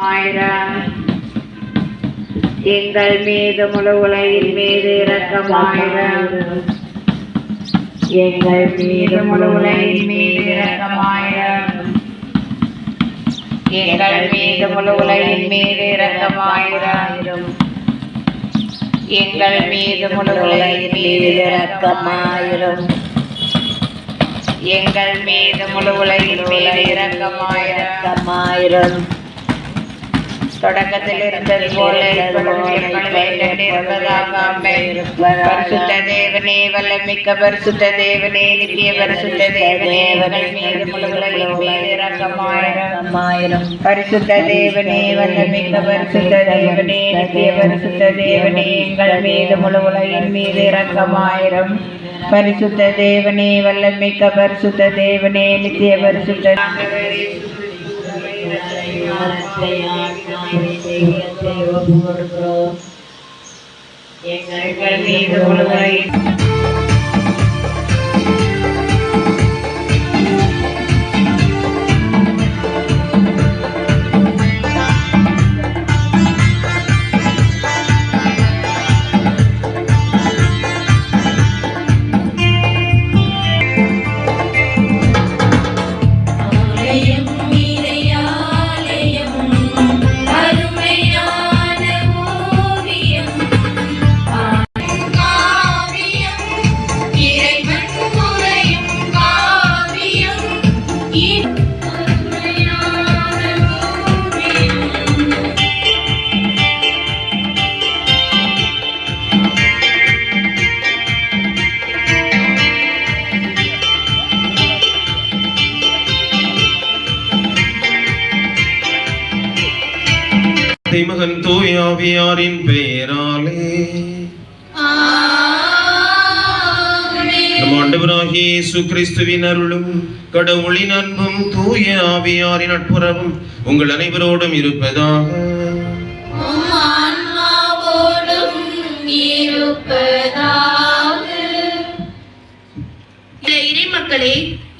ஆயிரம். எங்கள் மீது முழு உலகின் மீது இரக்கமாயிரம். எங்கள் மீது முழு உலகின் மீது இரக்கமாயிரம். எங்கள் மீது முழு உலகின் மீது இரக்கமாயிரம். எங்கள் மீது முழு உலகின் மீது இரக்கமாயிரம். எங்கள் மீது முழு உலகின் மீது இரக்கமாயிரம். தொடக்கத்தில் இருந்தது போல பரிசுத்த தேவனே, வல்லமிக்க பரிசுத்த தேவனே, நித்திய பரிசுத்த தேவனே, மீது முழு உலகின் மீது இரக்கமாயிரம். பரிசுத்த தேவனே, வல்லமிக்க பரிசுத்த தேவனே, நித்திய பரிசுத்த தேவனே, எங்கள் மீது முழு உலகின் மீது இரக்கமாயிரம். பரிசுத்த தேவனே, வல்லமிக்க பரிசுத்த தேவனே, நித்திய பரிசுத்த எங்கள் மீது முழு உலகின் மகன் தூய ஆவியாரின் பெயராலே நம் ஆண்டவராகிய இயேசு கிறிஸ்துவின் அருளும் கடவுளின் அன்பும் தூய ஆவியாரின் நட்புறவும் உங்கள் அனைவரோடும் இருப்பதாக. இறைமக்களே,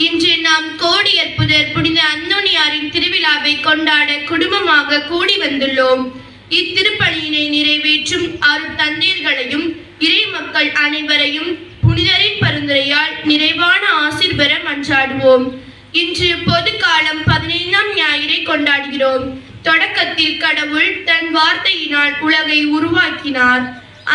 இன்று நாம் கோடி அற்புதர் புனித அந்தோனியாரின் திருவிழாவை கொண்டாட குடும்பமாக கூடி வந்துள்ளோம். இத்திருப்பணியினை நிறைவேற்றும் அருட்தந்தையர்களையும் இறை மக்கள் அனைவரையும் புனிதரின் பரிந்துரையால் நிறைவான ஆசீர் பெற மன்றாடுவோம். இன்று பொது காலம் 15ஆம் ஞாயிறை கொண்டாடுகிறோம். தொடக்கத்தில் கடவுள் தன் வார்த்தையினால் உலகை உருவாக்கினார்.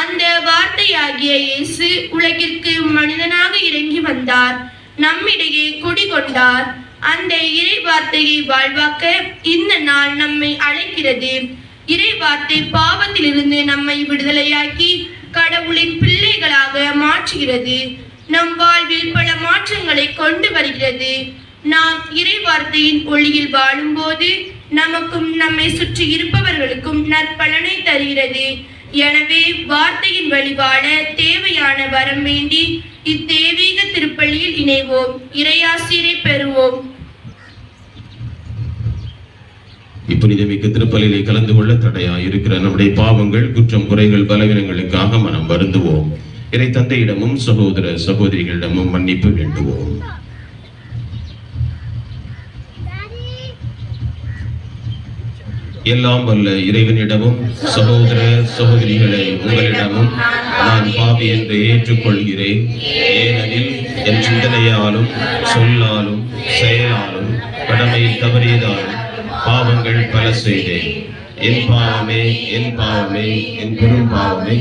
அந்த வார்த்தையாகிய இயேசு உலகிற்கு மனிதனாக இறங்கி வந்தார், நம்மிடையே குடிகொண்டார். அந்த இறை வார்த்தையை வாழ்வாக்க இந்த நாள் நம்மை அழைக்கிறது. இறை வார்த்தை பாவத்திலிருந்து நம்மை விடுதலையாக்கி கடவுளின் பிள்ளைகளாக மாற்றுகிறது. நம் வாழ்வில் பல மாற்றங்களை கொண்டு வருகிறது. நாம் இறை வார்த்தையின் ஒளியில் வாழும்போது நமக்கும் நம்மை சுற்றி இருப்பவர்களுக்கும் நற்பலனை தருகிறது. எனவே வார்த்தையின் வழி வாழ தேவையான வரம் வேண்டி இத்தேவீக திருப்பலியில் இணைவோம். இறையாசிரை பெறுவோம். இப்புனிதமிக்க திருப்பலிலே கலந்து கொள்ள தடையாய் இருக்கிற நம்முடைய பாவங்கள், குற்றம், குறைகள், பலவீனங்களுக்காக மனம் வருந்துவோம். இறை தந்தையிடமும் சகோதர சகோதரிகளிடமும் மன்னிப்பு வேண்டுவோம். எல்லாம் வல்ல இறைவனிடமும் சகோதர சகோதரிகளை உங்களிடமும் நான் பாவி என்று ஏற்றுக்கொள்கிறேன். ஏனெனில் என் சிந்தனையாலும் சொல்லாலும் செயலாலும் கடமையில் தவறியதாலும் பாவங்கள் பல செய்தேன். என் பாவமே, என் பாவமே, என் பெரும் பாவமே.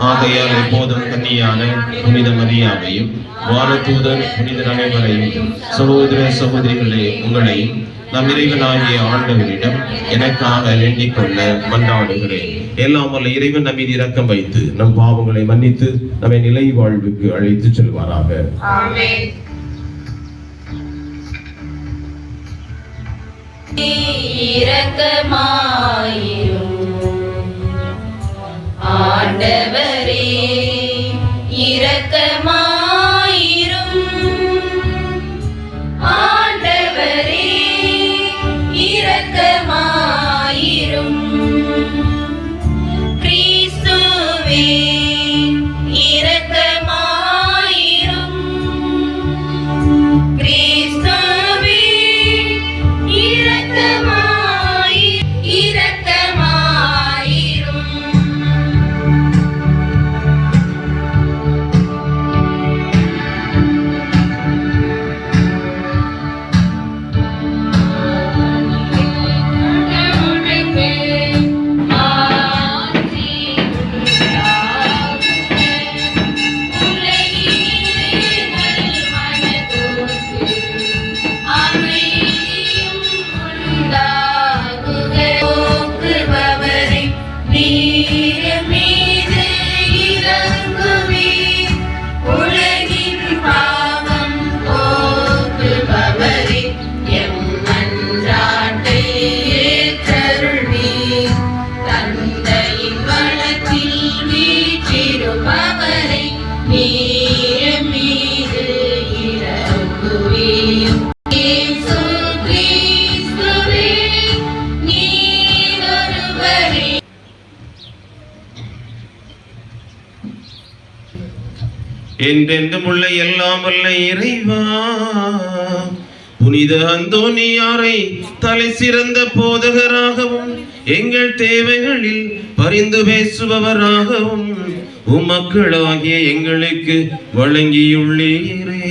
ஆகையால் எப்போதும் கன்னியான புனித மரியாவையும் வானதூதர் புனிதர் அனைவரையும் சகோதர சகோதரிகளே உங்களையும் நம் இறைவனாகிய ஆண்டவரிடம் எனக்காக வேண்டிக் கொள்ள மன்றாடுகிறேன். எல்லாம் வல்ல இறைவன் நம் மீது இரக்கம் வைத்து நம் பாவங்களை மன்னித்து நம்மை நிலை வாழ்வுக்கு அழைத்து செல்வாராக. ஆமென். ஆண்டவரே இரக்கமாயிரும். ஆண்டவரே இரக்கமாயிரும். கிறிஸ்துவே இரக்கமாயிரும். கிறிஸ்துவே இரக்கமாயிரும். என்றென்றும் உள்ள எல்லாம் வல்ல இறைவா, புனித அந்தோனியாரை தலை சிறந்த போதகராகவும் எங்கள் தேவைகளில் பரிந்து பேசுபவராகவும் உம்மக்களாகிய எங்களுக்கு வழங்கியுள்ளீரே.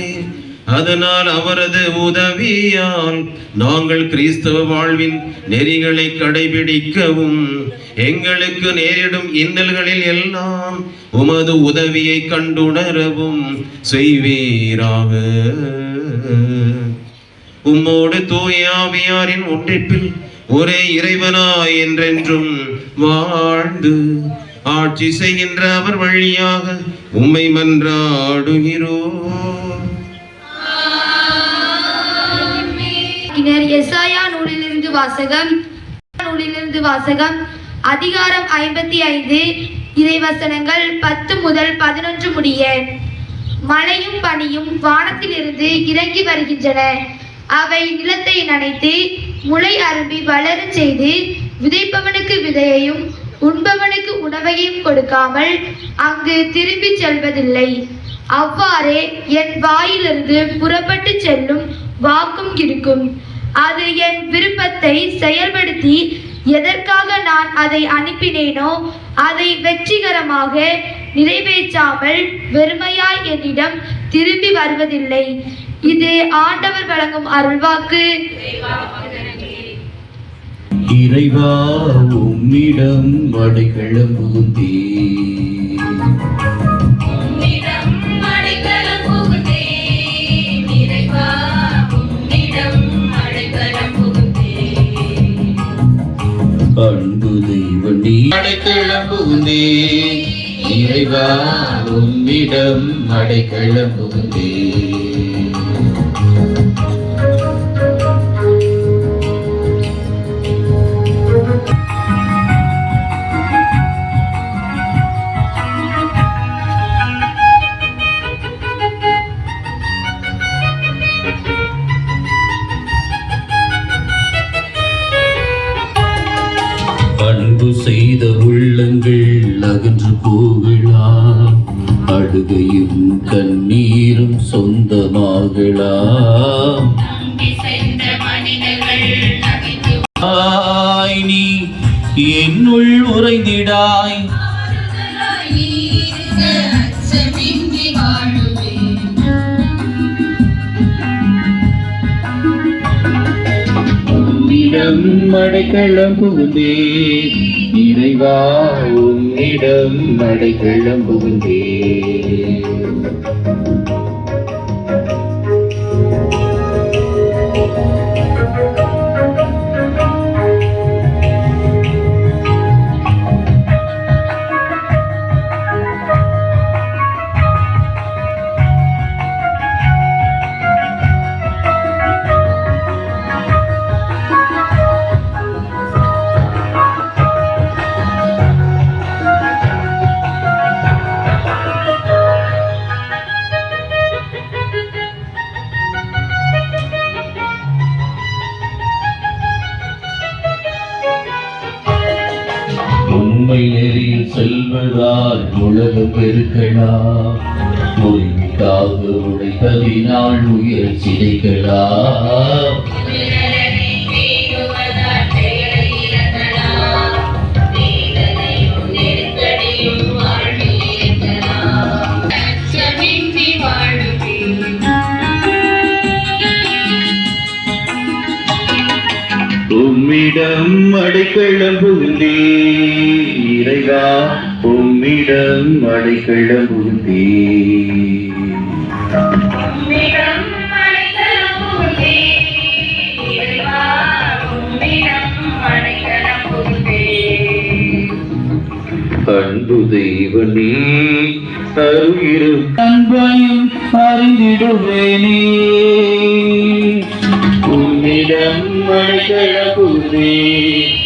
அதனால் அவரது உதவியால் நாங்கள் கிறிஸ்தவ வாழ்வின் நெறிகளை கடைபிடிக்கவும் எங்களுக்கு நேரிடும் இன்னல்களில் எல்லாம் உமது உதவியை கண்டுணரவும் செய்வீராக. உம்மோடு தூய ஆவியாரின் ஒன்றிப்பில் ஒரே இறைவனாய் என்றென்றும் வாழ்ந்து ஆட்சி செய்கின்ற அவர் வழியாக உம்மை மன்றாடுகிறோம். எசாயா நூலிலிருந்து வாசகம் அதிகாரம் 55 இறைவசனங்கள் 10 முதல் 11 முடிய. மழையும் பனியும் வானத்திலிருந்து இறங்கி வருகின்றன. அவை நிலத்தை நனைத்து முளை அரும்பி வளரச் செய்து விதைப்பவனுக்கு விதையையும் உண்பவனுக்கு உணவையும் கொடுக்காமல் அங்கு திரும்பி செல்வதில்லை. அவ்வாறே என் வாயிலிருந்து புறப்பட்டு செல்லும் வாக்கும் இருக்கும். அது என் விருப்பத்தை செயல்படுத்தி எதற்காக நான் அதை அனுப்பினேனோ அதை வெற்றிகரமாக நிறைவேற்றாமல் வெறுமையாய் என்னிடம் திரும்பி வருவதில்லை. இது ஆண்டவர் வழங்கும் அருள்வாக்கு. இறைவா, உம்மிடம் அடைக்கலம் புகுந்தேன். அன்பு தெய்வம் நீ அடைக்கலம் புகுந்தேன். இறைவா, உம்மிடம் அடைக்கலம் புகுந்தேன். அன்பு செய்த உள்ளங்கள் அகன்று போகலாம், அழுகையும் கண்ணீரும் சொந்தமாகலாம். நீ என்னுள் உறைந்திடாய், உம்மிடம் அடைக்கலம் புகுந்தேன். இறைவா, உம்மிடம் அடைக்கலம் புகுந்தேன். உண்மை நெறியில் செல்வதால் உலகம் பெருக்கலாம், உரிமைக்காக உழைப்பதினால் உயிர் சிதைக்கலாம். உம்மிடம் அடைக்கலம் புகுந்தேன். இறைவா, உம்மிடம் அடைக்கலம் புகுந்தேன். அன்பு தெய்வனே, அருகிரும் அன்பையும் அறிந்திடுவேனே. உம்மிடம் அடைக்கலம் புகுந்தேன்.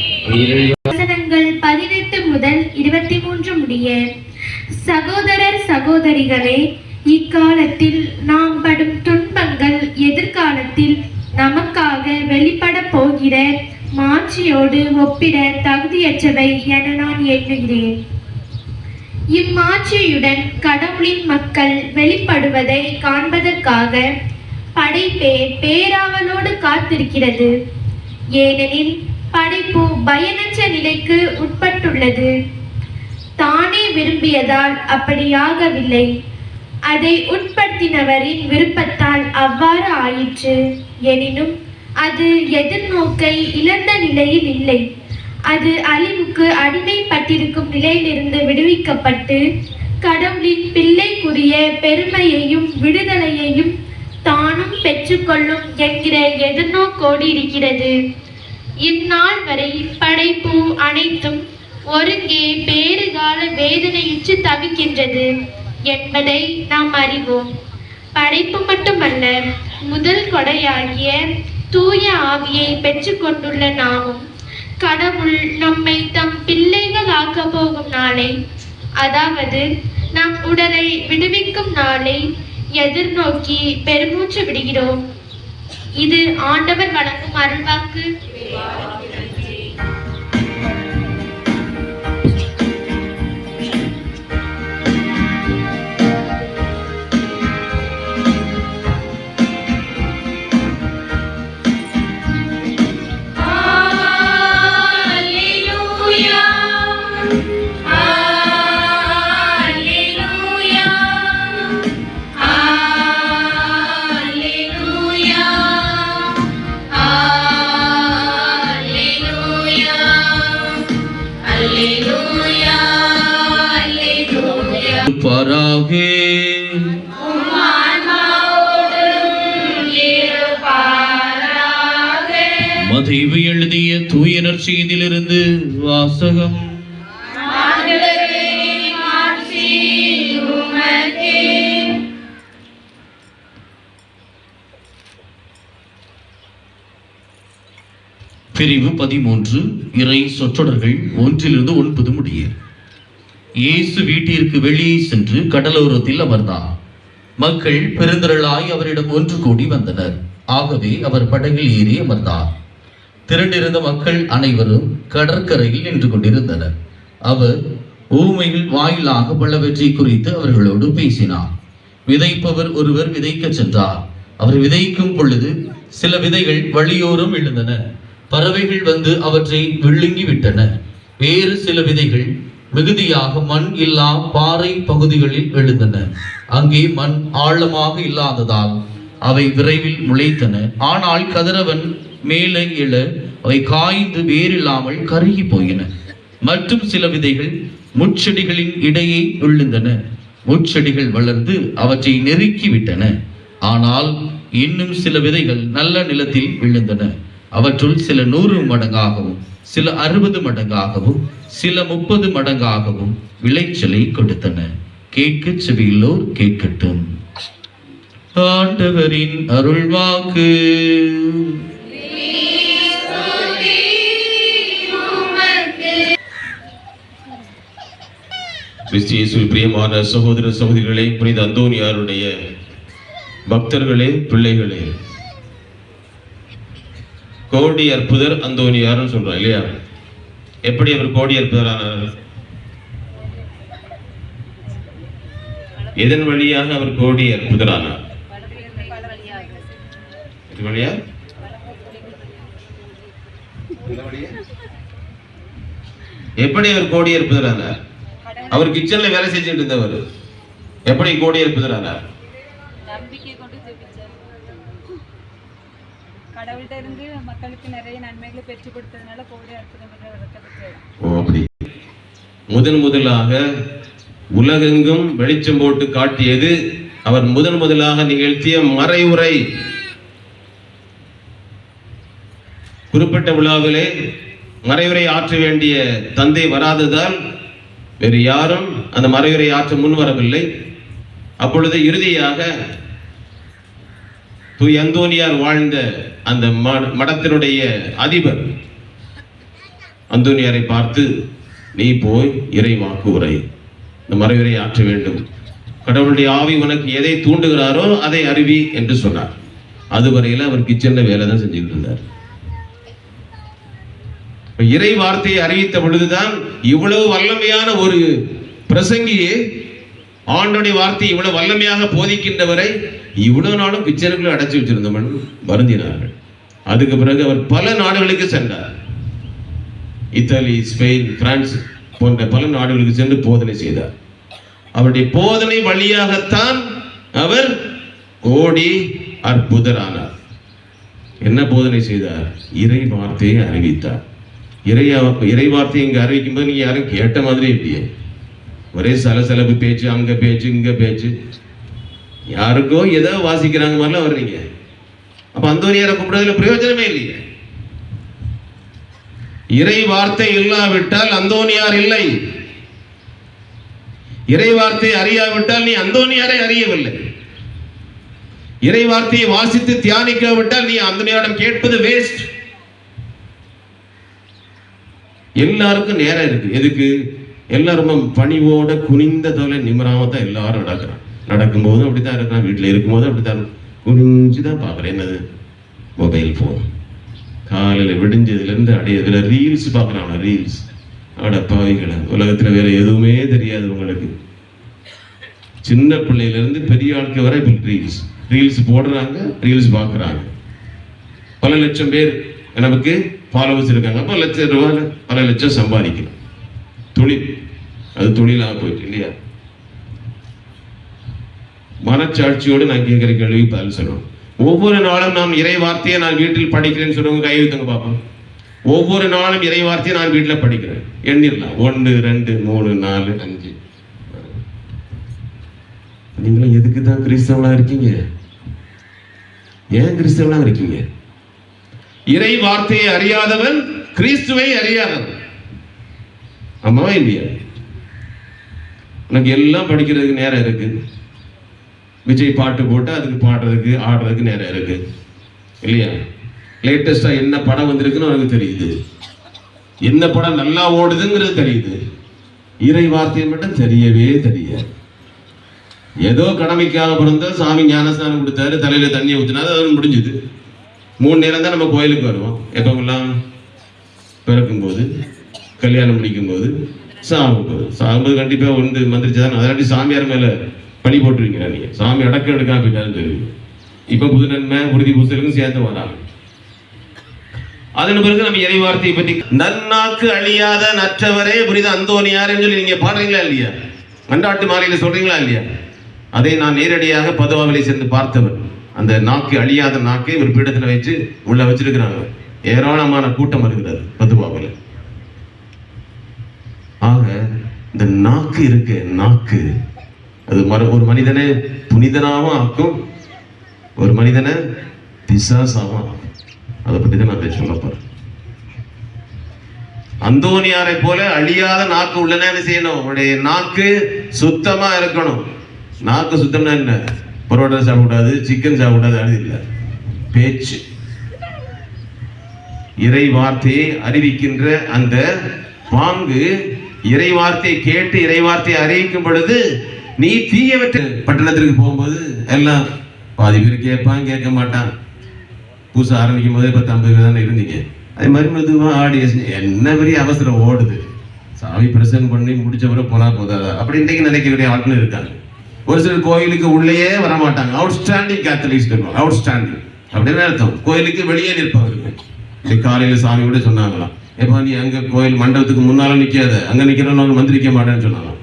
வசனங்கள் 18 முதல் 23 முடிய. சகோதரர் சகோதரிகளே, இக்காலத்தில் நாம் படும் துன்பங்கள் எதிர்காலத்தில் நமக்காக வெளிப்பட போகிற மாட்சியோடு ஒப்பிட தகுதியற்றவை என நான் எண்ணுகிறேன். இம்மாட்சியுடன் கடவுளின் மக்கள் வெளிப்படுவதை காண்பதற்காக படைப்பே பேராவலோடு காத்திருக்கிறது. ஏனெனில் படைப்பு பயனற்ற நிலைக்கு உட்பட்டுள்ளது. தானே விரும்பியதால் அப்படியாகவில்லை, அதை உட்படுத்தினவரின் விருப்பத்தால் அவ்வாறு ஆயிற்று. எனினும் அது எதிர்நோக்கை இழந்த நிலையில் இல்லை. அது அழிவுக்கு அடிமைப்பட்டிருக்கும் நிலையிலிருந்து விடுவிக்கப்பட்டு கடவுளின் பிள்ளைக்குரிய பெருமையையும் விடுதலையையும் தானும் பெற்றுக்கொள்ளும் என்கிற எதிர்நோக்கோடு இருக்கிறது. இந்நாள் வரை படைப்பு அனைத்தும் ஒருங்கே பேறுகால வேதனையுற்று தவிக்கின்றது என்பதை நாம் அறிவோம். படைப்பு மட்டுமல்ல, முதல் கொடையாகிய தூய ஆவியை பெற்றுக்கொண்டுள்ள நாமும் கடவுள் நம்மை தம் பிள்ளைகள் ஆக்க போகும் நாளை, அதாவது நம் உடலை விடுவிக்கும் நாளை எதிர்நோக்கி பெருமூச்சு விடுகிறோம். இது ஆண்டவர் வழங்கும் அருள்வாக்கு. பாராகே மதேவு எழுதிய தூய நற்செய்தியிலிருந்து வாசகம். பிரிவு 13. இறை சொற்றொடர்கள் 1-9 முடிய. இயேசு வீட்டிற்கு வெளியே சென்று கடலோரத்தில் அமர்ந்தார். மக்கள் பெருந்திரளாய் அவரிடம் ஒன்று கூடி வந்தனர். ஆகவே அவர் படகில் ஏறி அமர்ந்தார். திரண்டிருந்த மக்கள் அனைவரும் கடற்கரையில் நின்று கொண்டிருந்தனர். அவர் ஊமைகள் வாயிலாக பலவற்றை குறித்து அவர்களோடு பேசினார். விதைப்பவர் ஒருவர் விதைக்க சென்றார். அவர் விதைக்கும் பொழுது சில விதைகள் வழியோரம் விழுந்தன. பறவைகள் வந்து அவற்றை விழுங்கி விட்டன. வேறு சில விதைகள் மிகுதியாக மண் இல்லா பாறை பகுதிகளில் விழுந்தன. அங்கே மண் ஆழமாக இல்லாததால் அவை விரைவில் முளைத்தன. ஆனால் கதிரவன் மேலே எழ அவை காய்ந்து வேறில்லாமல் கருகி போயின. மற்றும் சில விதைகள் முட்செடிகளின் இடையே விழுந்தன. முட்செடிகள் வளர்ந்து அவற்றை நெருக்கி விட்டன. ஆனால் இன்னும் சில விதைகள் நல்ல நிலத்தில் விழுந்தன. அவற்றுள் சில 100 மடங்காகவும் சில 60 மடங்காகவும் சில 30 மடங்காகவும் விளைச்சலை கொடுத்தன. கேட்க செவியுள்ளோர் கேட்கட்டும். ஆண்டவரின் அருள்வாக்கு. கிறிஸ்தியேசுவில் பிரியமான சகோதர சகோதரிகளே, புனித அந்தோனியாருடைய பக்தர்களே, பிள்ளைகளே, கோடி அற்புதர் அந்தோனியார்னு சொல்றோம் இல்லையா? எப்படி அவர் கோடி அற்புதர் ஆனார்? எதன் வழியாக அவர் கோடி அற்புதர் ஆனார்? எப்படி அவர் கோடி அற்புதர் ஆனார்? அவர் கிச்சன்ல வேலை செஞ்சுட்டு இருந்தவர் எப்படி கோடி அற்புதர் ஆனார்? நம்பிக்கை கொண்டு ஜெபிச்சார். கடவுள்கிட்ட இருந்து மக்களுக்கு நிறைய நன்மைகளை பெற்று கொடுத்ததுனால கோடி அற்புதம் அப்படி முதலாக உலகெங்கும் வெளிச்சம் போட்டு காட்டியது அவர் முதலாக நிகழ்த்திய மறைவுரை. குறிப்பிட்ட விழாவிலே மறைவுரை ஆற்ற வேண்டிய தந்தை வராததால் வேறு யாரும் அந்த மறைவுரை ஆற்ற முன் வரவில்லை. அப்பொழுது இறுதியாக தூய் அந்தோனியார் வாழ்ந்த அந்த மடத்தினுடைய அதிபர் அந்தோனியாரை பார்த்து, நீ போய் இறைவாக்கு உரை, இந்த மறைவுரை ஆற்ற வேண்டும், கடவுளுடைய ஆவி உனக்கு எதை தூண்டுகிறாரோ அதை அறிவி என்று சொன்னார். அதுவரையில அவர் கிச்சன்ல வேலை தான் செஞ்சுட்டு இருந்தார். இறை வார்த்தையை அறிவித்த பொழுதுதான் இவ்வளவு வல்லமையான ஒரு பிரசங்கியே ஆண்டோடைய வார்த்தை இவ்வளவு வல்லமையாக போதிக்கின்றவரை இவ்வளவு நாளும் கிச்சனுக்குள்ள அடைச்சி வச்சிருந்தவன் வருந்தினார்கள். அதுக்கு பிறகு அவர் பல நாடுகளுக்கு சென்றார். இத்தாலி, ஸ்பெயின், பிரான்ஸ் போன்ற பல நாடுகளுக்கு சென்று போதனை செய்தார். அவருடைய போதனை வழியாகத்தான் அவர் கோடி அற்புதரானார். என்ன போதனை செய்தார்? இறை வார்த்தையை அறிவித்தார். இறை வார்த்தையை இங்க அறிவிக்கும் போது நீங்க யாரும் கேட்ட மாதிரி இல்லையே, ஒரே சலசலப்பு பேச்சு, அங்க பேச்சு இங்க பேச்சு, யாருக்கோ ஏதோ வாசிக்கிறாங்க மாதிரிலாம் வர்றீங்க. அப்ப அந்தோனியாரை கூப்பிடுறதுல பிரயோஜனமே இல்லையே. இறை வார்த்தை இல்லாவிட்டால் அந்தோனியார் இல்லை. இறை வார்த்தை அறியாவிட்டால் நீ அந்தோனியாரை அறியவில்லை. இறை வார்த்தையை வாசித்து தியானிக்காவிட்டால் நீ அந்தோனியாரிடம் கேட்பது வேஸ்ட். எல்லாருக்கும் நேரம் இருக்கு. எதுக்கு? எல்லாரும் பணிவோட குனிந்த தோலை நிமிராமத்தான் எல்லாரும் நடக்கிறான். நடக்கும்போதும் அப்படித்தான் இருக்கிறான், வீட்டில் இருக்கும்போதும் அப்படித்தான் குனிஞ்சுதான் பார்க்குறேன். என்னது? Mobile phone. காலையில் விடிஞ்சதுலேருந்து அடையதுல ரீல்ஸ் பார்க்குறாங்க. ரீல்ஸ் அட பாவிகளை, உலகத்தில் வேற எதுவுமே தெரியாது உங்களுக்கு. சின்ன பிள்ளையிலேருந்து பெரிய ஆட்கள் வரை ரீல்ஸ் ரீல்ஸ் போடுறாங்க, ரீல்ஸ் பார்க்குறாங்க. பல லட்சம் பேர் நமக்கு ஃபாலோவர்ஸ் இருக்காங்க. பல லட்சம் ரூபாய் பல லட்சம் சம்பாதிக்கலாம். தொழில், அது தொழிலாக போயிட்டு இல்லையா? மனச்சாட்சியோடு நான் கேட்கிற கேள்வி பதில் சொல்லணும். ஒவ்வொரு நாளும் நாம் இறை வார்த்தையை நான் வீட்டில் படிக்கிறேன்னு சொல்லுவாங்க. கை வைத்துங்க பார்ப்போம். ஒவ்வொரு நாளும் இறை வார்த்தையை நான் வீட்டில் படிக்கிறேன். எண்ணிடலாம். 1 2 3 4 5. நீங்களும் எதுக்கு தான் கிறிஸ்தவனா இருக்கீங்க? ஏன் கிறிஸ்தவனா இருக்கீங்க? இறை வார்த்தையை அறியாதவன் கிறிஸ்துவை அறியாதவன். ஆமாவா இல்லையா? எனக்கு எல்லாம் படிக்கிறதுக்கு நேரம் இருக்கு. விஜய் பாட்டு போட்டு அதுக்கு பாடுறதுக்கு ஆடுறதுக்கு நேரம் இருக்கு இல்லையா? லேட்டஸ்டா என்ன படம் வந்திருக்குன்னு எனக்கு தெரியுது. என்ன படம் நல்லா ஓடுதுங்கிறது தெரியுது. இறை வார்த்தையை மட்டும் தெரியவே தெரியாது. ஏதோ கடமைக்காக பிறந்த சாமி ஞானஸ்தானம் கொடுத்தாரு, தலையில தண்ணியை ஊற்றினாரு, அது முடிஞ்சுது. 3 நேரம் தான் நம்ம கோயிலுக்கு வருவோம். எப்பெல்லாம்? பிறக்கும்போது, கல்யாணம் முடிக்கும்போது, சாகும்போது கண்டிப்பாக வந்து மந்திரிச்சுதான். அதாட்டி சாமியார் மேல பழி போட்டுருவீங்க. நீங்க சாமி அடக்கம் எடுக்காம போயிட்டாருன்னு தெரியும். இப்ப புது நன்மை உறுதி புத்தகம் சேர்த்து வராங்க. அதன் பிறகு நம்ம இறை வார்த்தையை பற்றி நன்னாக்கு அழியாத நற்றவரே புரித அந்தோனியார் என்று சொல்லி நீங்க பாடுறீங்களா இல்லையா? மன்றாட்டு மாலையில சொல்றீங்களா இல்லையா? அதை நான் நேரடியாக பதுவாவிலை சென்று பார்த்தவர். அந்த நாக்கு, அழியாத நாக்கை ஒரு பீடத்தில் வச்சு உள்ள வச்சிருக்கிறாங்க. ஏராளமான கூட்டம் இருக்கிறது பதுவாவில். ஆக இந்த நாக்கு இருக்கு, நாக்கு அது ஒரு மனிதனை புனிதனாகவும் ஆக்கும், ஒரு மனிதனை பிசாசாகவும் ஆக்கும். அதை பற்றி தான் நான் சொல்ல போறேன். அந்தோனியாரை போல அழியாத நாக்கு உள்ளன என்ன செய்யணும்? உடைய நாக்கு சுத்தமா இருக்கணும். நாக்கு சுத்தம்னா என்ன? பரோட்டா சாப்பிடக்கூடாது, சிக்கன் சாப்பிடக்கூடாது, அது இல்லை. பேச்சு, இறை வார்த்தையை அறிவிக்கின்ற அந்த பாங்கு, இறை வார்த்தையை கேட்டு இறை வார்த்தையை அறிவிக்கும் பொழுது நீ தீயவற்றை பட்டணத்திற்கு போகும்போது எல்லாம் பாதி பேர் கேட்பான், கேட்க மாட்டான். பூசை ஆரம்பிக்கும் போதே 10-50 பேர் தானே இருந்தீங்க. அதே மாதிரி மெதுவாக ஆடியன்ஸ் என்ன பெரிய அவசரம் ஓடுது. சாமி பிரசங்கம் பண்ணி முடிச்சவரை போனா போதாதா அப்படி இன்றைக்கு நினைக்கக்கூடிய ஆட்கள் இருக்காங்க. ஒரு சிலர் கோயிலுக்கு உள்ளேயே வரமாட்டாங்க. அவுட்ஸ்டாண்டிங் கேத்தலிக்ஸ் இருக்கும். அவுட்ஸ்டாண்டிங் அப்படின்னு அர்த்தம். கோயிலுக்கு வெளியே நிற்பவர்கள். இன்னைக்கு காலையில் சாமி கூட சொன்னாங்களாம், எப்போ நீ அங்கே கோயில் மண்டபத்துக்கு முன்னாலும் நிற்காத, அங்கே நிற்கிறவங்க மந்திரிக்க மாட்டேன்னு சொன்னாங்க.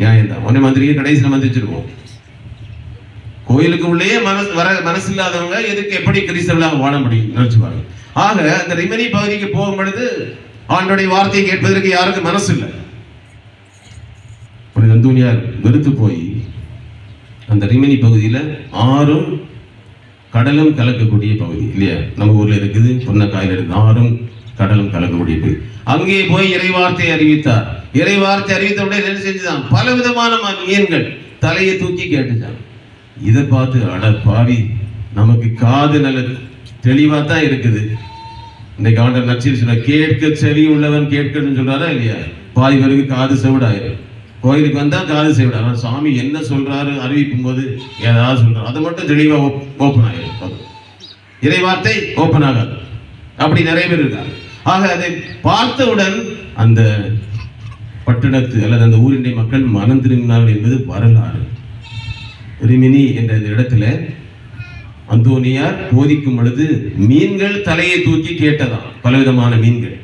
நியாயம் தான். உடனே மந்திரிக்க கடைசியில் மந்திரிச்சிருக்கோம். கோயிலுக்கு உள்ளேயே மனசு இல்லாதவங்க எதுக்கு எப்படி கிறிஸ்தவர்களாக வாழ முடியும் நினைச்சுப்பாங்க. ஆக அந்த ரிமனி பகுதிக்கு போகும் பொழுது ஆண்டோடைய வார்த்தையை கேட்பதற்கு யாருக்கும் மனசு இல்லை. அந்தோனியார் வெறுத்து போய் அந்த ரிமனி பகுதியில ஆறும் கடலும் கலக்கக்கூடிய பகுதி இல்லையா? நம்ம ஊர்ல இருக்குது, பொன்னக்காயில இருக்கு. ஆறும் கடலும் கலக்கக்கூடிய பகுதி. அங்கே போய் இறைவார்த்தையை அறிவித்தார். இறைவார்த்தை அறிவித்த உடனே என்ன செஞ்சுதான்? பல விதமான மீன்கள் தலையை தூக்கி கேட்டுச்சான். இதை பார்த்து அட பாவி, நமக்கு காது நல்லது தெளிவா தான் இருக்குது. இன்னைக்கு ஆண்டவர் நற்செய்தி சொல்ற, கேட்க செவி உள்ளவன் கேட்கணும்னு சொல்றாரா இல்லையா? பாதி பேருக்கு காது செவிடாயிரும். கோயிலுக்கு வந்தா காது செவிடாயிரும். ஆனால் சாமி என்ன சொல்றாரு அறிவிக்கும் போது ஏதாவது சொல்றாரு, அதை மட்டும் தெளிவா ஓப்பன் ஆயிரும். இறை வார்த்தை ஓப்பன் ஆகாது. அப்படி நிறைய பேர் இருக்காங்க. ஆக அதை பார்த்தவுடன் அந்த பட்டணத்து அல்லது அந்த ஊரின் மக்கள் மனம் திரும்பினார்கள் என்பது வரலாறு. ரிமினி என்ற இந்த இடத்துல அந்தோனியார் போதிக்கும் பொழுது மீன்கள் தலையை தூக்கி கேட்டதாம், பலவிதமான மீன்கள்.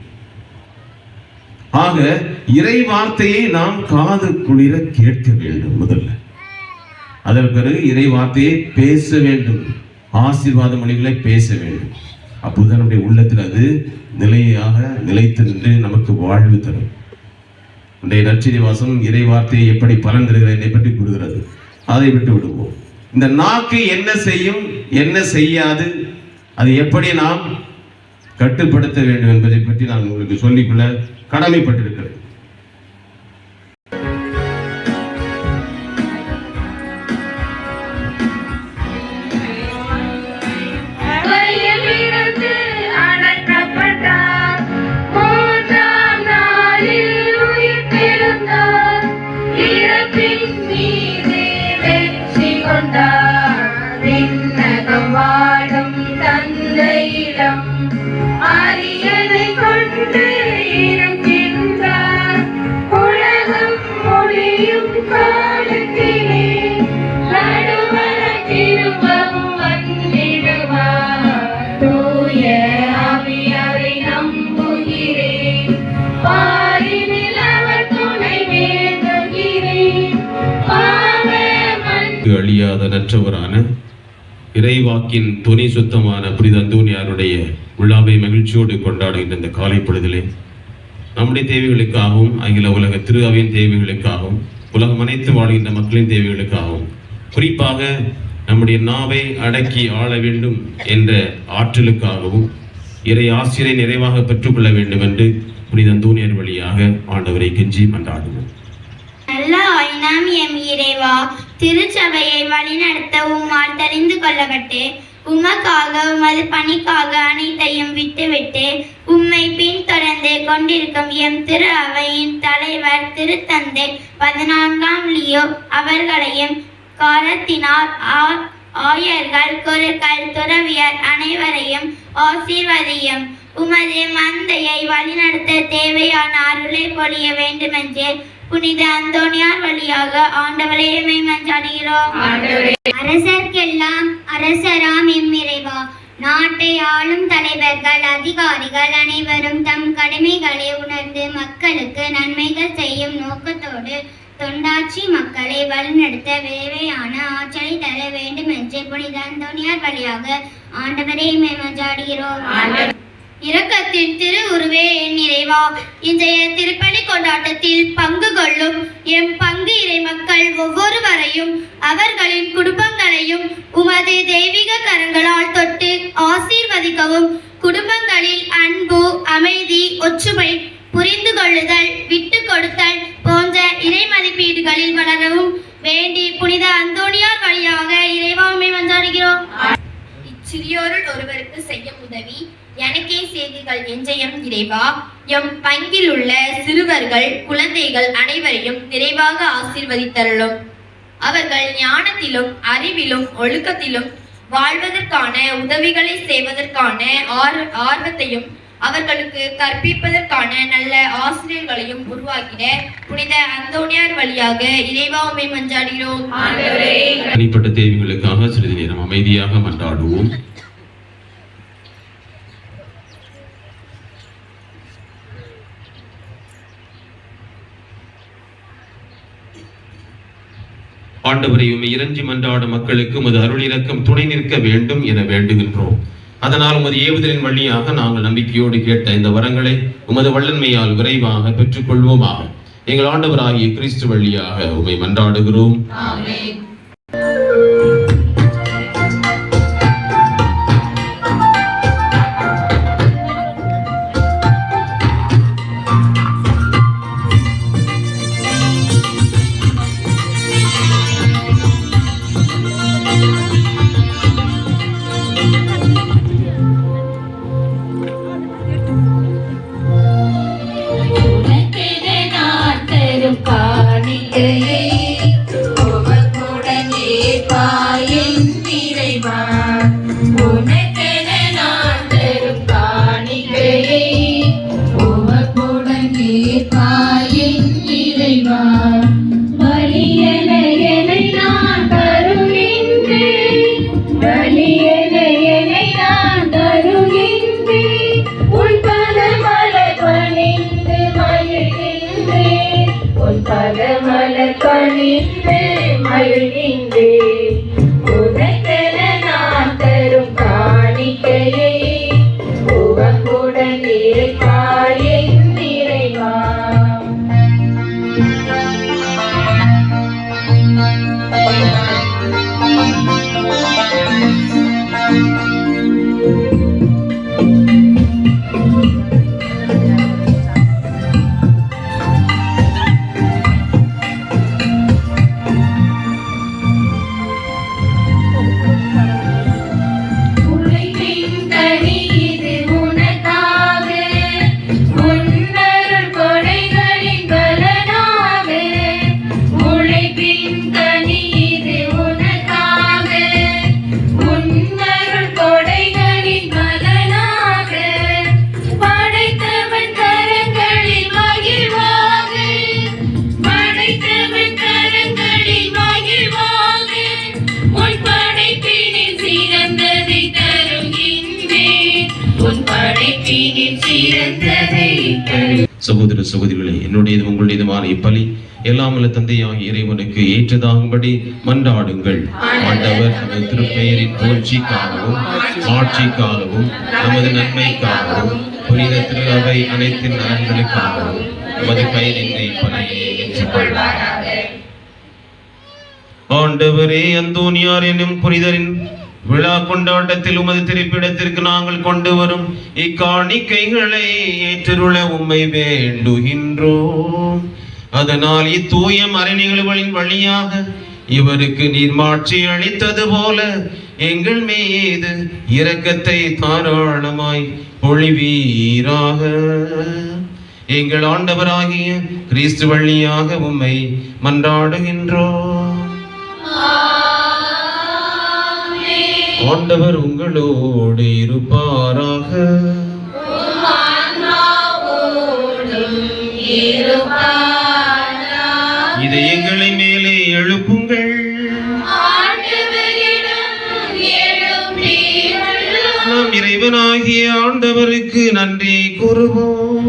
ஆக இறை வார்த்தையை நாம் காது குளிர கேட்க வேண்டும் முதல்ல. அதற்கு பிறகு இறை வார்த்தையை பேச வேண்டும், ஆசீர்வாத மொழிகளை பேச வேண்டும். அப்போதுதான் நம்முடைய உள்ளத்தில் அது நிலைத்து நின்று நமக்கு வாழ்வு தரும். இன்றைய நற்செய்தி வாசகம் இறை வார்த்தையை எப்படி பலன் தருகிறது பற்றி கூறுகிறது. அதை விட்டு விடுவோம். இந்த நாக்கு என்ன செய்யும், என்ன செய்யாது, அது எப்படி நாம் கட்டுப்படுத்த வேண்டும் என்பதை பற்றி நான் உங்களுக்கு சொல்லிக்கொள்ள கடமைப்பட்டிருக்கிறேன். அரியதை கொண்டு இருக்கின்றார் உலகம் முடியும் காலத்திலே நடுவர திரும்பவும் வந்திடுவார். தூய ஆவியாரை நம்புகிறேன், பாரினில் அவர் துணை வேண்டுகிறேன். அழியாத நற்றவரான இறைவாக்கின் துணை சுத்தமான புனித அந்தோனியாருடைய விழாவை மகிழ்ச்சியோடு கொண்டாடுகின்ற இந்த காலை பொழுதிலே நம்முடைய தேவைகளுக்காகவும் அகில உலக திரு அவையின் தேவைகளுக்காகவும் உலகம் அனைத்து வாழ்கின்ற மக்களின் தேவைகளுக்காகவும் குறிப்பாக நம்முடைய நாவை அடக்கி ஆள வேண்டும் என்ற ஆற்றலுக்காகவும் இறை ஆசிரியை நிறைவாக பெற்றுக்கொள்ள வேண்டும் என்று புனித அந்தோனியார் வழியாக ஆண்டவரை கெஞ்சி மன்றாடுவோம். நல்ல ஆயினாம் எம் இறைவா, திருச்சபையை வழிநடத்த உம்மால் தெரிந்து கொள்ளப்பட்டு உமக்காக உமது பணிக்காக அனைத்தையும் விட்டுவிட்டு உம்மை பின்தொடர்ந்து கொண்டிருக்கும் எம் திரு அவையின் தலைவர் திருத்தந்தை 14ஆம் லியோ அவர்களையும் காரத்தினார் ஆயர்கள் குருக்கள் துறவியர் அனைவரையும் ஆசீர்வதியும். உமது மந்தையை வழிநடத்த தேவையான அருளை பொழிய வேண்டுமென்று புனித அந்தோனியார் வழியாக ஆண்டவரே மன்றாடுகிறோம். அரசர்க்கெல்லாம் அரசராம் எம் இறைவா, நாட்டை ஆளும் தலைவர்கள் அதிகாரிகள் அனைவரும் தம் கடமைகளை உணர்ந்து மக்களுக்கு நன்மைகள் செய்யும் நோக்கத்தோடு தொண்டாட்சி மக்களை வழிநடத்த தேவையான ஆற்றலை தர வேண்டும் என்று புனித அந்தோனியார் வழியாக ஆண்டவரே மன்றாடுகிறோம். இரக்கத்தின் திரு உருவே என் இறைவா, இன்றைய திருப்பலி கொண்டாட்டத்தில் பங்கு கொள்ளும் எம் பங்கு இறை மக்கள் ஒவ்வொருவரையும் அவர்களின் குடும்பங்களையும் உமது தெய்வீக கரங்களால் தொட்டு ஆசீர்வதிக்கவும், குடும்பங்களில் அன்பு, அமைதி, ஒற்றுமை, புரிந்து கொள்ளுதல், விட்டு கொடுத்தல் போன்ற இறை மதிப்பீடுகளில் வளரவும் வேண்டி புனித அந்தோனியார் வழியாக இறைவாமை மன்றாடுகிறோம். இச்சிறியோருள் ஒருவருக்கு செய்யும் உதவி எனக்கே செய்தீர்கள் எஞ்சயம் இறைவா, எம் பங்கில் உள்ள சிறுவர்கள், குழந்தைகள் அனைவரையும் நிறைவாக ஆசீர்வதித்தருளும். அவர்கள் ஞானத்திலும் அறிவிலும் ஒழுக்கத்திலும் வாழ்வதற்கான உதவிகளை செய்வதற்கான ஆர்வத்தையும் அவர்களுக்கு கற்பிப்பதற்கான நல்ல ஆசிரியர்களையும் உருவாக்கிட புனித அந்தோனியார் வழியாக இறைவாமை மன்றாடுகிறோம். தனிப்பட்ட தேவைகளுக்காக சிறிது நேரம் அமைதியாக மன்றாடுவோம். ஆண்டவரை உம்மை இறைஞ்சி மன்றாடும் மக்களுக்கு உமது அருள் இரக்கம் துணை நிற்க வேண்டும் என வேண்டுகின்றோம். அதனால் உமது ஏவுதலின் வழியாக நாங்கள் நம்பிக்கையோடு கேட்ட இந்த வரங்களை உமது வல்லன்மையால் விரைவாக பெற்றுக்கொள்வோமாக. எங்கள் ஆண்டவராகிய கிறிஸ்து வழியாக உம்மை மன்றாடுகிறோம். ஆமென். காணிக்கையை உமக்குட பாதமலர் பணிந்து மகிழ்கின்றேன். உனக்கென நான் தரும் காணிக்கையை உவப்புடன் ஏற்பாய் என் இறைவா. உழைப்பின் கனி இது உனக்காக, உன்னருள் கொடைகளின் பலனாக. உழைப்பின் கனி இது உனக்காக, உன்னருள் கொடைகளின் பலனாக. படைத்தவன் கரங்களில் மகிழ்வாக, படைத்தவன் கரங்களில் மகிழ்வாக. உன் படைப்பினில் சிறந்ததை தருகின்றேன், உன் படைப்பினில் சிறந்ததை தரு. சகோதர சகோதரிகளே, என்னுடையது உங்களுடையதுமான இப்பலி எல்லாம் வல்ல தந்தையாகிய இறைவனுக்கு ஏற்றதாகும்படி மன்றாடுங்கள். ஆண்டவர் நமது திருப்பெயரின் புகழ்ச்சிக்காகவும் ஆட்சிக்காகவும் நமது நன்மைக்காகவும் புனித திரு அவை அனைத்தின் நலன்களுக்காகவும் நமது கையிலிருந்த இப்பலியை ஏற்றுக்கொள்வாராக. ஆண்டவரே, அந்தோனியார் என்னும் புனிதரின் விழா கொண்டாட்டத்தில் உமது திருப்பிடத்திற்கு நாங்கள் கொண்டு வரும் இக்காணிக்கைகளை ஏற்றுள்ள உம்மை வேண்டுகின்றோம். அதனால் இத்தூய மறைநிகழ்வுகளின் வழியாக இவருக்கு நீர் மாட்சி அளித்தது போல எங்கள் மீது இரக்கத்தை தாராளமாய் பொழிவீராக. எங்கள் ஆண்டவராகிய கிறிஸ்து வழியாக உம்மை மன்றாடுகின்றோம். ஆண்டவர் உங்களோடு இருப்பாராக. இதயங்களை மேலே எழுப்புங்கள். நாம் இறைவனாகிய ஆண்டவருக்கு நன்றி கூறுவோம்.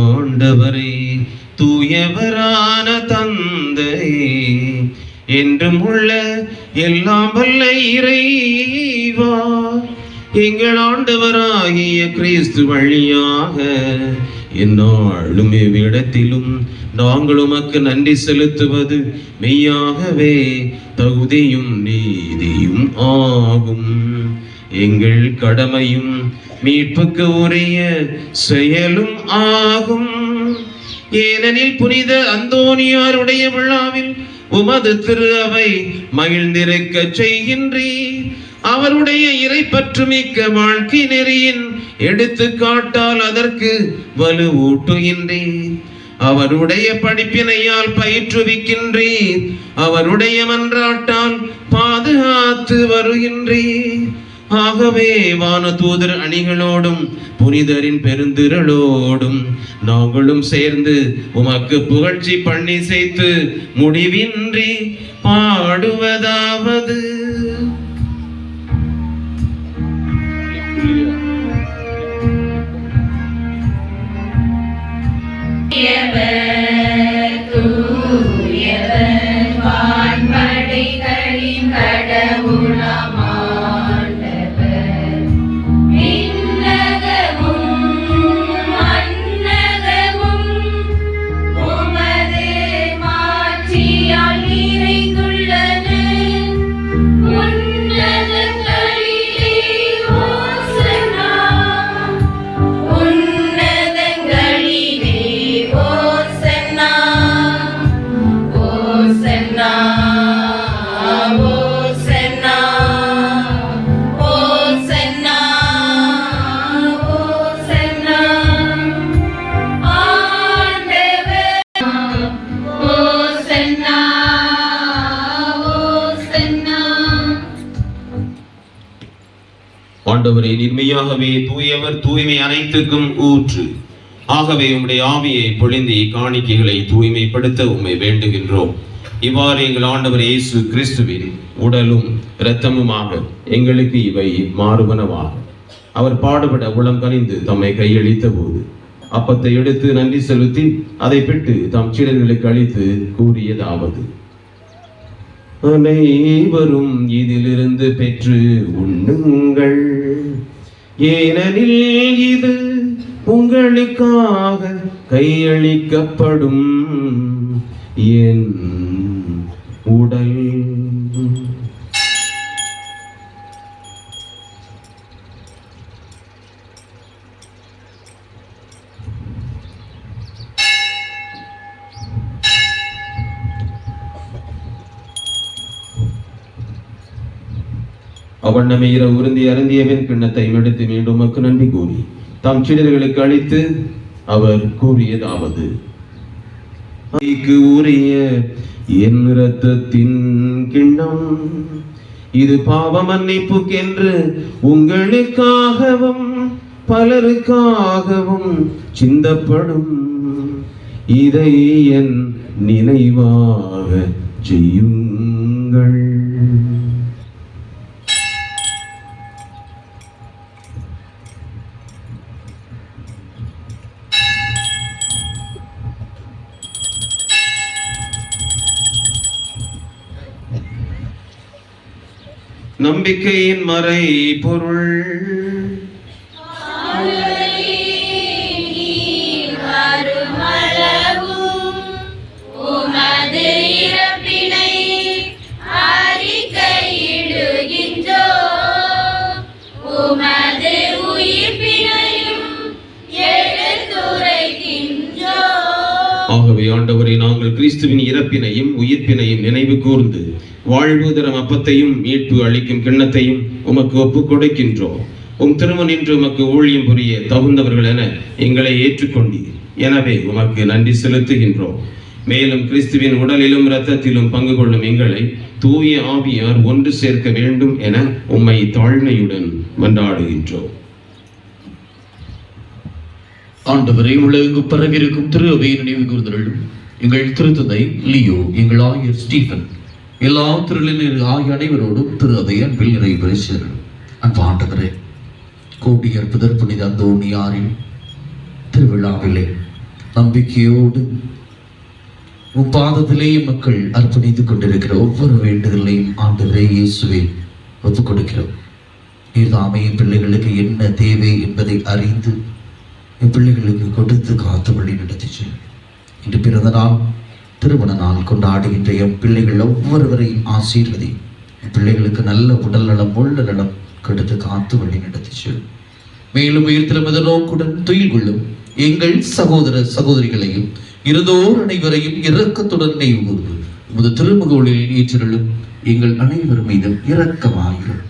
ஆண்டவரே, தூயவரான தந்தை, என்றும் உள்ள எல்லாம் வல்ல இறைவா, எங்கள் ஆண்டவராகிய கிறிஸ்து வழியாக எந்நாளும் இவ்விடத்திலும் நாங்கள் உமக்கு நன்றி செலுத்துவது மெய்யாகவே தகுதியும் நீதியும் ஆகும். எங்கள் கடமையும் மீட்புக்கு உரிய செயலும் ஆகும். ஏனெனில் புனித அந்தோனியாருடைய விழாவில் உமது திரு அவை மகிழ்ந்திருக்க செய்கின்றீர். அவருடைய இறைப்பற்றுமிக்க வாழ்க்கை நெறியின் எடுத்துக்காட்டால் அதற்கு வலுவூட்டுகின்றீர். அவருடைய படிப்பினையால் பயிற்றுவிக்கின்றீர். அவருடைய மன்றாட்டால் பாதுகாத்து வருகின்றீர். ஆகவே வான தூதர் அணிகளோடும் புனிதரின் பெருந்திரளோடும் நாங்களும் சேர்ந்து உமக்கு புகழ்ச்சி பண்ணி செய்து முடிவின்றி பாடுவதாவது: வான்படைகளின் கடவுளாம் ஆண்டவர், விண்ணகமும் மண்ணகமும் உமது மாட்சியால் நிறைந்துள்ளன. உன்னதங்களிலே ஓசன்னா, உன்னதங்களிலே ஓசன்னா, ஓசன்னா, ஓசன்னா, ஓசன்னா, ஓசன்னா. ஆண்டவர் ஓசன்னா, ஓசன்னா. ஆண்டவரே, நிர்மையாகவே தூயவர், தூய்மை அனைத்துக்கும் ஊற்று. ஆகவே உம்முடைய ஆவியை பொழிந்து காணிக்கைகளை தூய்மைப்படுத்த உம்மை வேண்டுகின்றோம். இவ்வாறு எங்கள் ஆண்டவர் இயேசு கிறிஸ்துவின் உடலும் இரத்தமுமாக எங்களுக்கு இவை மாறுவனவாக. அவர் பாடுபட உளம் கனிந்து தம்மை கையளித்த போது அப்பத்தை எடுத்து நன்றி செலுத்தி அதை பெற்று தம் சீடர்களுக்கு அளித்து கூறியதாவது: அனைவரும் இதிலிருந்து பெற்று உண்ணுங்கள், ஏனெனில் இது உங்களுக்காக கையளிக்கப்படும் என் உடல். அவண்ணமே இரவு உருந்தி அருந்தியவன் கிண்ணத்தை எடுத்து மீண்டும் உமக்கு நன்றி கூறி தாம் சீடர்களுக்கு அளித்து அவர் கூறியதாவது: உரிய என் இரத்தத்தின் கிண்ணம், இது பாவ மன்னிப்புக்கென்று உங்களுக்காகவும் பலருக்காகவும் சிந்தப்படும். இதை என் நினைவாக செய்யுங்கள். நம்பிக்கையின் மறை பொருள். ஆகவே ஆண்டவரை, நாங்கள் கிறிஸ்துவின் இறப்பினையும் உயிர்ப்பினையும் நினைவு கூர்ந்து வாழ்வு தரும் அப்பத்தையும் மீட்பு அளிக்கும் கிண்ணத்தையும் உமக்கு ஒப்புக் கொடுக்கின்றோம். திருமண் நின்று உமக்கு ஊழியம் புரிய தகுந்தவர்கள் என எங்களை ஏற்றுக்கொண்டீர். எனவே உமக்கு நன்றி செலுத்துகின்றோம். மேலும் கிறிஸ்துவின் உடலிலும் இரத்தத்திலும் பங்கு கொள்ளும் எங்களை தூய ஆவியார் ஒன்று சேர்க்க வேண்டும் என உம்மை தாழ்மையுடன் மன்றாடுகின்றோம். ஆண்டவரை, உலகு பரவிருக்கும் திரு அவையை நினைவு கூர்ந்தருளும். எங்கள் திருத்தந்தை லியோ, எங்கள் ஆயர் ஸ்டீபன், எல்லா திருளினர் ஆகிய அனைவரோடும் திரு அவை அன்பில் நிறைவேறும். அன்பு ஆண்டவரே, கோடியற்புதர் புனித அந்தோணியாரின் திருவிழாவிலே நம்பிக்கையோடு பாதத்திலே மக்கள் அர்ப்பணித்துக் கொண்டிருக்கிற ஒவ்வொரு வேண்டுதலையும் ஆண்டவரே இயேசுவே ஒப்புக் கொடுக்கிறோம். நீர்தாமே என் பிள்ளைகளுக்கு என்ன தேவை என்பதை அறிந்து என் பிள்ளைகளுக்கு கொடுத்து காத்து வழி நடத்திச்சு. இன்று பிறந்த நாள், திருமண நாள் கொண்டாடுகின்ற என் பிள்ளைகள் ஒவ்வொருவரையும் ஆசீர்வதி. என் பிள்ளைகளுக்கு நல்ல உடல் நலம் உள்ள நலம் கொடுத்து காத்து வழி நடத்திச்சு. மேலும் உயிர்த்திலும் நோக்குடன் துயில் கொள்ளும் எங்கள் சகோதர சகோதரிகளையும் இருந்தோர் அனைவரையும் இரக்கத்துடன் நினைவு கூர்ந்து உமது திருமுகவொளியில் ஏற்றிருளும் எங்கள் அனைவர் மீதும் இரக்கமாயிரும்.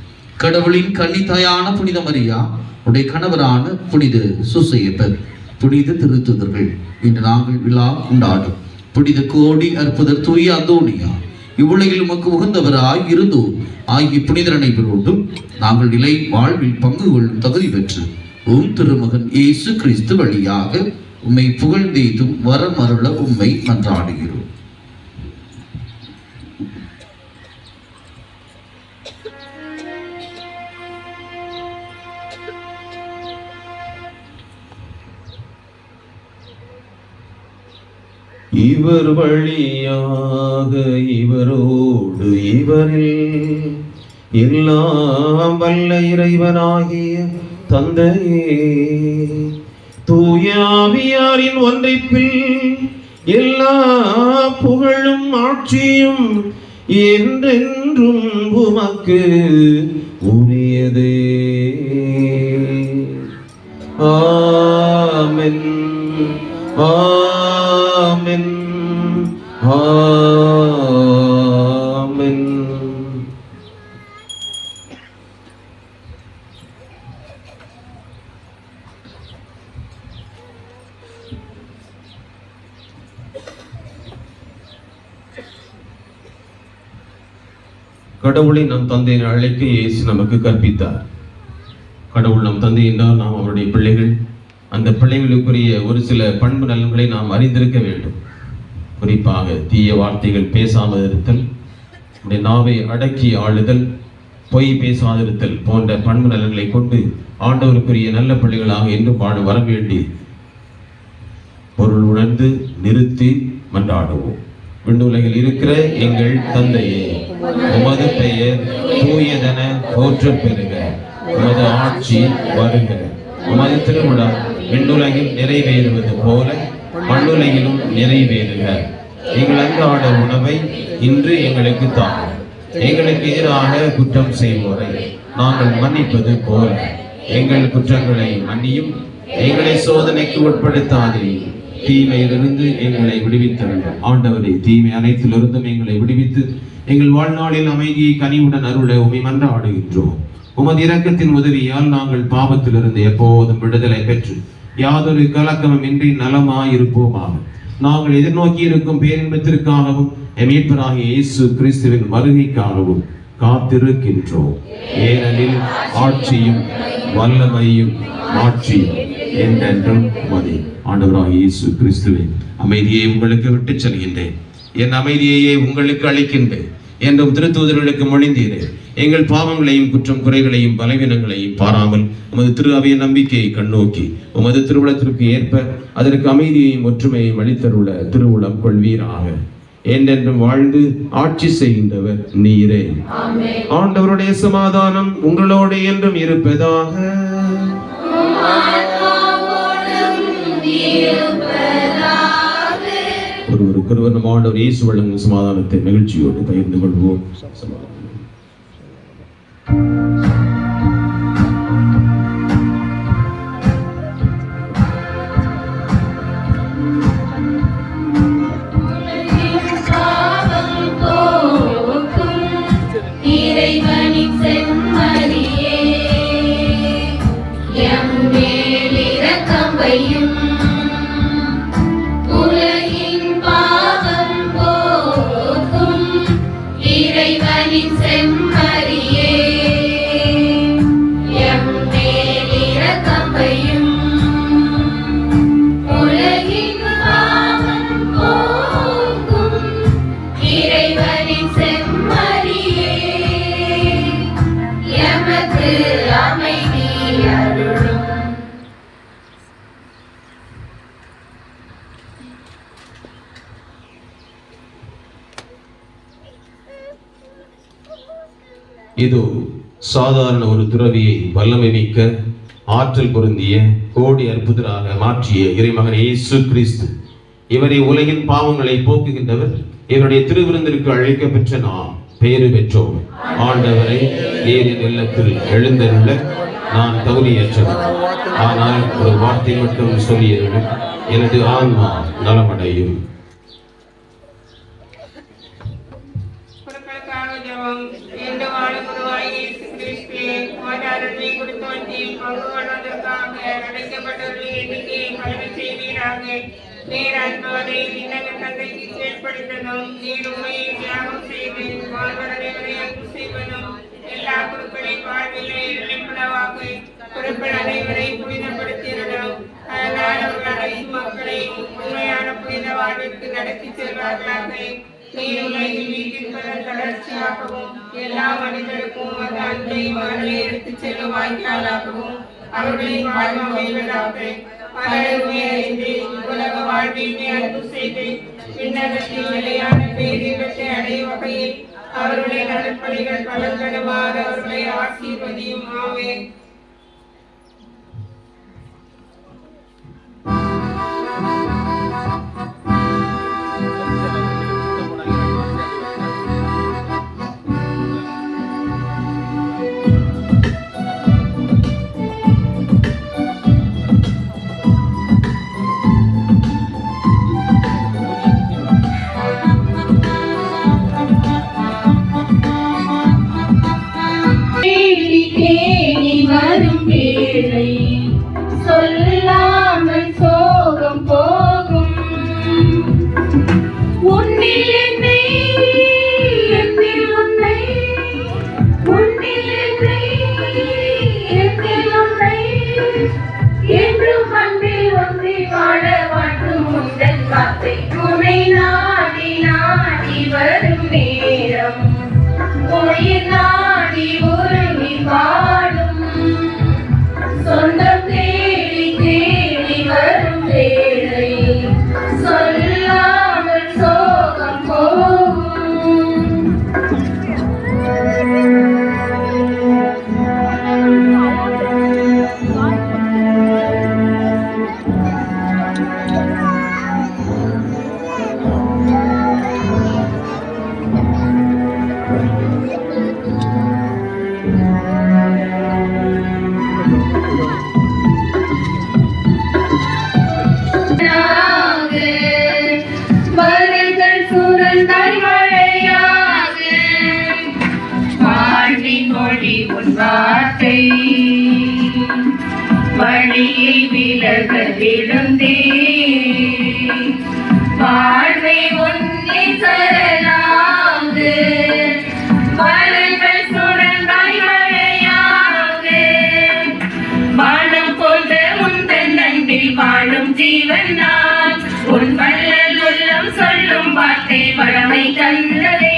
கடவுளின் கன்னித்தாயான புனித மரியா, உடைய கணவரான புனித சூசையப்பர், புனித திருத்துதர்கள், இன்று நாங்கள் விழா கொண்டாடும் புனித கோடி அற்புதர் தூய அந்தோணியா, இவ்வுலகில் உமக்கு உகந்தவராய் இருந்தோர் ஆகிய புனிதர் அனைவரோடும் நாங்கள் நிலை வாழ்வில் பங்கு கொள்ளும் தகுதி பெற்று திருமகன் இயேசு கிறிஸ்து வழியாக உம்மை புகழ்ந்தேதும் வரம் அருள உம்மை மன்றாடுகிறோம். இவர் வழியாக இவரோடு இவரில் எல்லாம் வல்ல இறைவனாகிய தந்தையே, தூய ஆவியாரின் ஒன்றைப்பில் எல்லா புகழும் ஆட்சியும் என்றென்றும் உமக்கு உரியதே. ஆமென், ஆமென், ஆமென். கடவுளை நம் தந்தையை அழைக்க இயேசு நமக்கு கற்பித்தார். கடவுள் நம் தந்தை என்றால் நாம் அவருடைய பிள்ளைகள். அந்த பிள்ளைகளுக்குரிய ஒரு சில பண்பு நலன்களை நாம் அறிந்திருக்க வேண்டும். குறிப்பாக தீய வார்த்தைகள் பேசாமல் இருத்தல், நாவை அடக்கி ஆளுதல், பொய் பேசாதிருத்தல் போன்ற பண்பு நலன்களை கொண்டு ஆண்டவருக்குரிய நல்ல பிள்ளைகளாக என்றும் வாழ வர வேண்டி பொருள் உணர்ந்து நிறுத்தி மன்றாடுவோம். விண்ணுலகில் இருக்கிற எங்கள் தந்தையே, உமது பெயர் தூயதென போற்றப் பெறுக. உமது ஆட்சி வருக. உமது திருவிழம் விண்ணுலகில் நிறைவேறுவது போல மண்ணுலகிலும் நிறைவேறுக. எங்கள் அன்றாட உணவை இன்று எங்களுக்கு தாரும். எங்களுக்கு எதிராக குற்றம் செய்வோரை நாங்கள் மன்னிப்பது போல எங்கள் குற்றங்களை மன்னியும். எங்களை சோதனைக்கு உட்படுத்தாதே, தீமையிலிருந்து எங்களை விடுவித்தருளும். ஆண்டவரே, தீமை அனைத்திலிருந்தும் எங்களை விடுவித்து எங்கள் வாழ்நாளில் அமைதியை கனிவுடன் அருள உம்மை மன்றாடுகின்றோம். உமது இரக்கத்தின் உதவியால் நாங்கள் பாவத்திலிருந்து எப்போதும் விடுதலை பெற்று யாதொரு கலக்கமும் இன்றி நலமாயிருப்போமாக. நாங்கள் எதிர்நோக்கி இருக்கும் பேரின்பத்திற்காகவும் மீட்பராகிய இயேசு கிறிஸ்துவின் வருகைக்காகவும் காத்திருக்கின்றோம். ஏனெனில் ஆட்சியும் வல்லமையும் மாட்சியும் என்றென்றும் உமதே. ஆண்டவராகிய இயேசு கிறிஸ்துவே, அமைதியை உங்களுக்கு விட்டு செல்கின்றேன், என் அமைதியையே உங்களுக்கு அளிக்கின்றேன் என்றும் திருத்தூதர்களுக்கு மொழிந்தீரே. எங்கள் பாவங்களையும் குற்றம் குறைகளையும் பலவீனங்களையும் பாராமல் உமது திரு அவைய நம்பிக்கையை கண்ணோக்கி உமது திருவுளத்திற்கு ஏற்ப அதற்கு அமைதியையும் ஒற்றுமையையும் அளித்தருள திருவுளம் கொள்வீராக. என்றென்றும் வாழ்ந்து ஆட்சி செய்கின்றவர் நீரே. ஆண்டவருடைய சமாதானம் உங்களோடு என்றும் இருப்பதாக. ஒருவருக்கொருவர் நம் ஆண்டவர் இயேசு வழங்கும் சமாதானத்தை மகிழ்ச்சியோடு பகிர்ந்து கொள்வோம். இதோ சாதாரண ஒரு துறவியை வல்லமை மிக்க ஆற்றல் பொருந்திய கோடி அற்புதராக மாற்றிய இறைமகன் இயேசு கிறிஸ்து. இவரை உலகின் பாவங்களை போக்குகின்றவர். இவருடைய திருவிருந்திற்கு அழைக்க பெற்ற நாம் பெயரு பெற்றோம். ஆண்டவரை ஏரின் இல்லத்தில் எழுந்தருள நான் தகுதியற்றவர். ஆனால் ஒரு வார்த்தை மட்டும் சொல்லியருளும், எனது ஆன்மா நலமடையும். நடத்தி செல்வார்களாக. எல்லா மனிதருக்கும் அன்பை எடுத்து செல்லும் வாய்க்காலாகவும் அவர்களின் வாழ்வு அமைவதாக. உலக வாழ்வினை அன்பு செய்து விண்ணகத்தில் நிலையான பேரின்பத்தை அடையும் வகையில் அவருடைய நற்பணிகள் பலன்களுமாறு அவர்களை ஆசீர்வதியும். ஆமென். சொல்லாமல் சோகம் போகும். உன்னில் என்னை என்னில் உன்னை, உன்னில் என்னை என்னில் உன்னை, என்றும் அன்பில் ஒன்றி வாழ வாழ்த்தும் உந்தன் காத்தை உன்னை நாடி நாடி வரும் நேரம், உயிர் நாடி வழியில் விலக விழுந்தே வாழ்வை ஒன்னே சரணாகு மலர்கள் சுரங்காய் மழையாகு வானம் போன்ற உந்தன் அன்பில் வாழும் ஜீவன் நான் உன் வள்ளல் உள்ளம் சொல்லும் வார்த்தை பழமை தந்ததே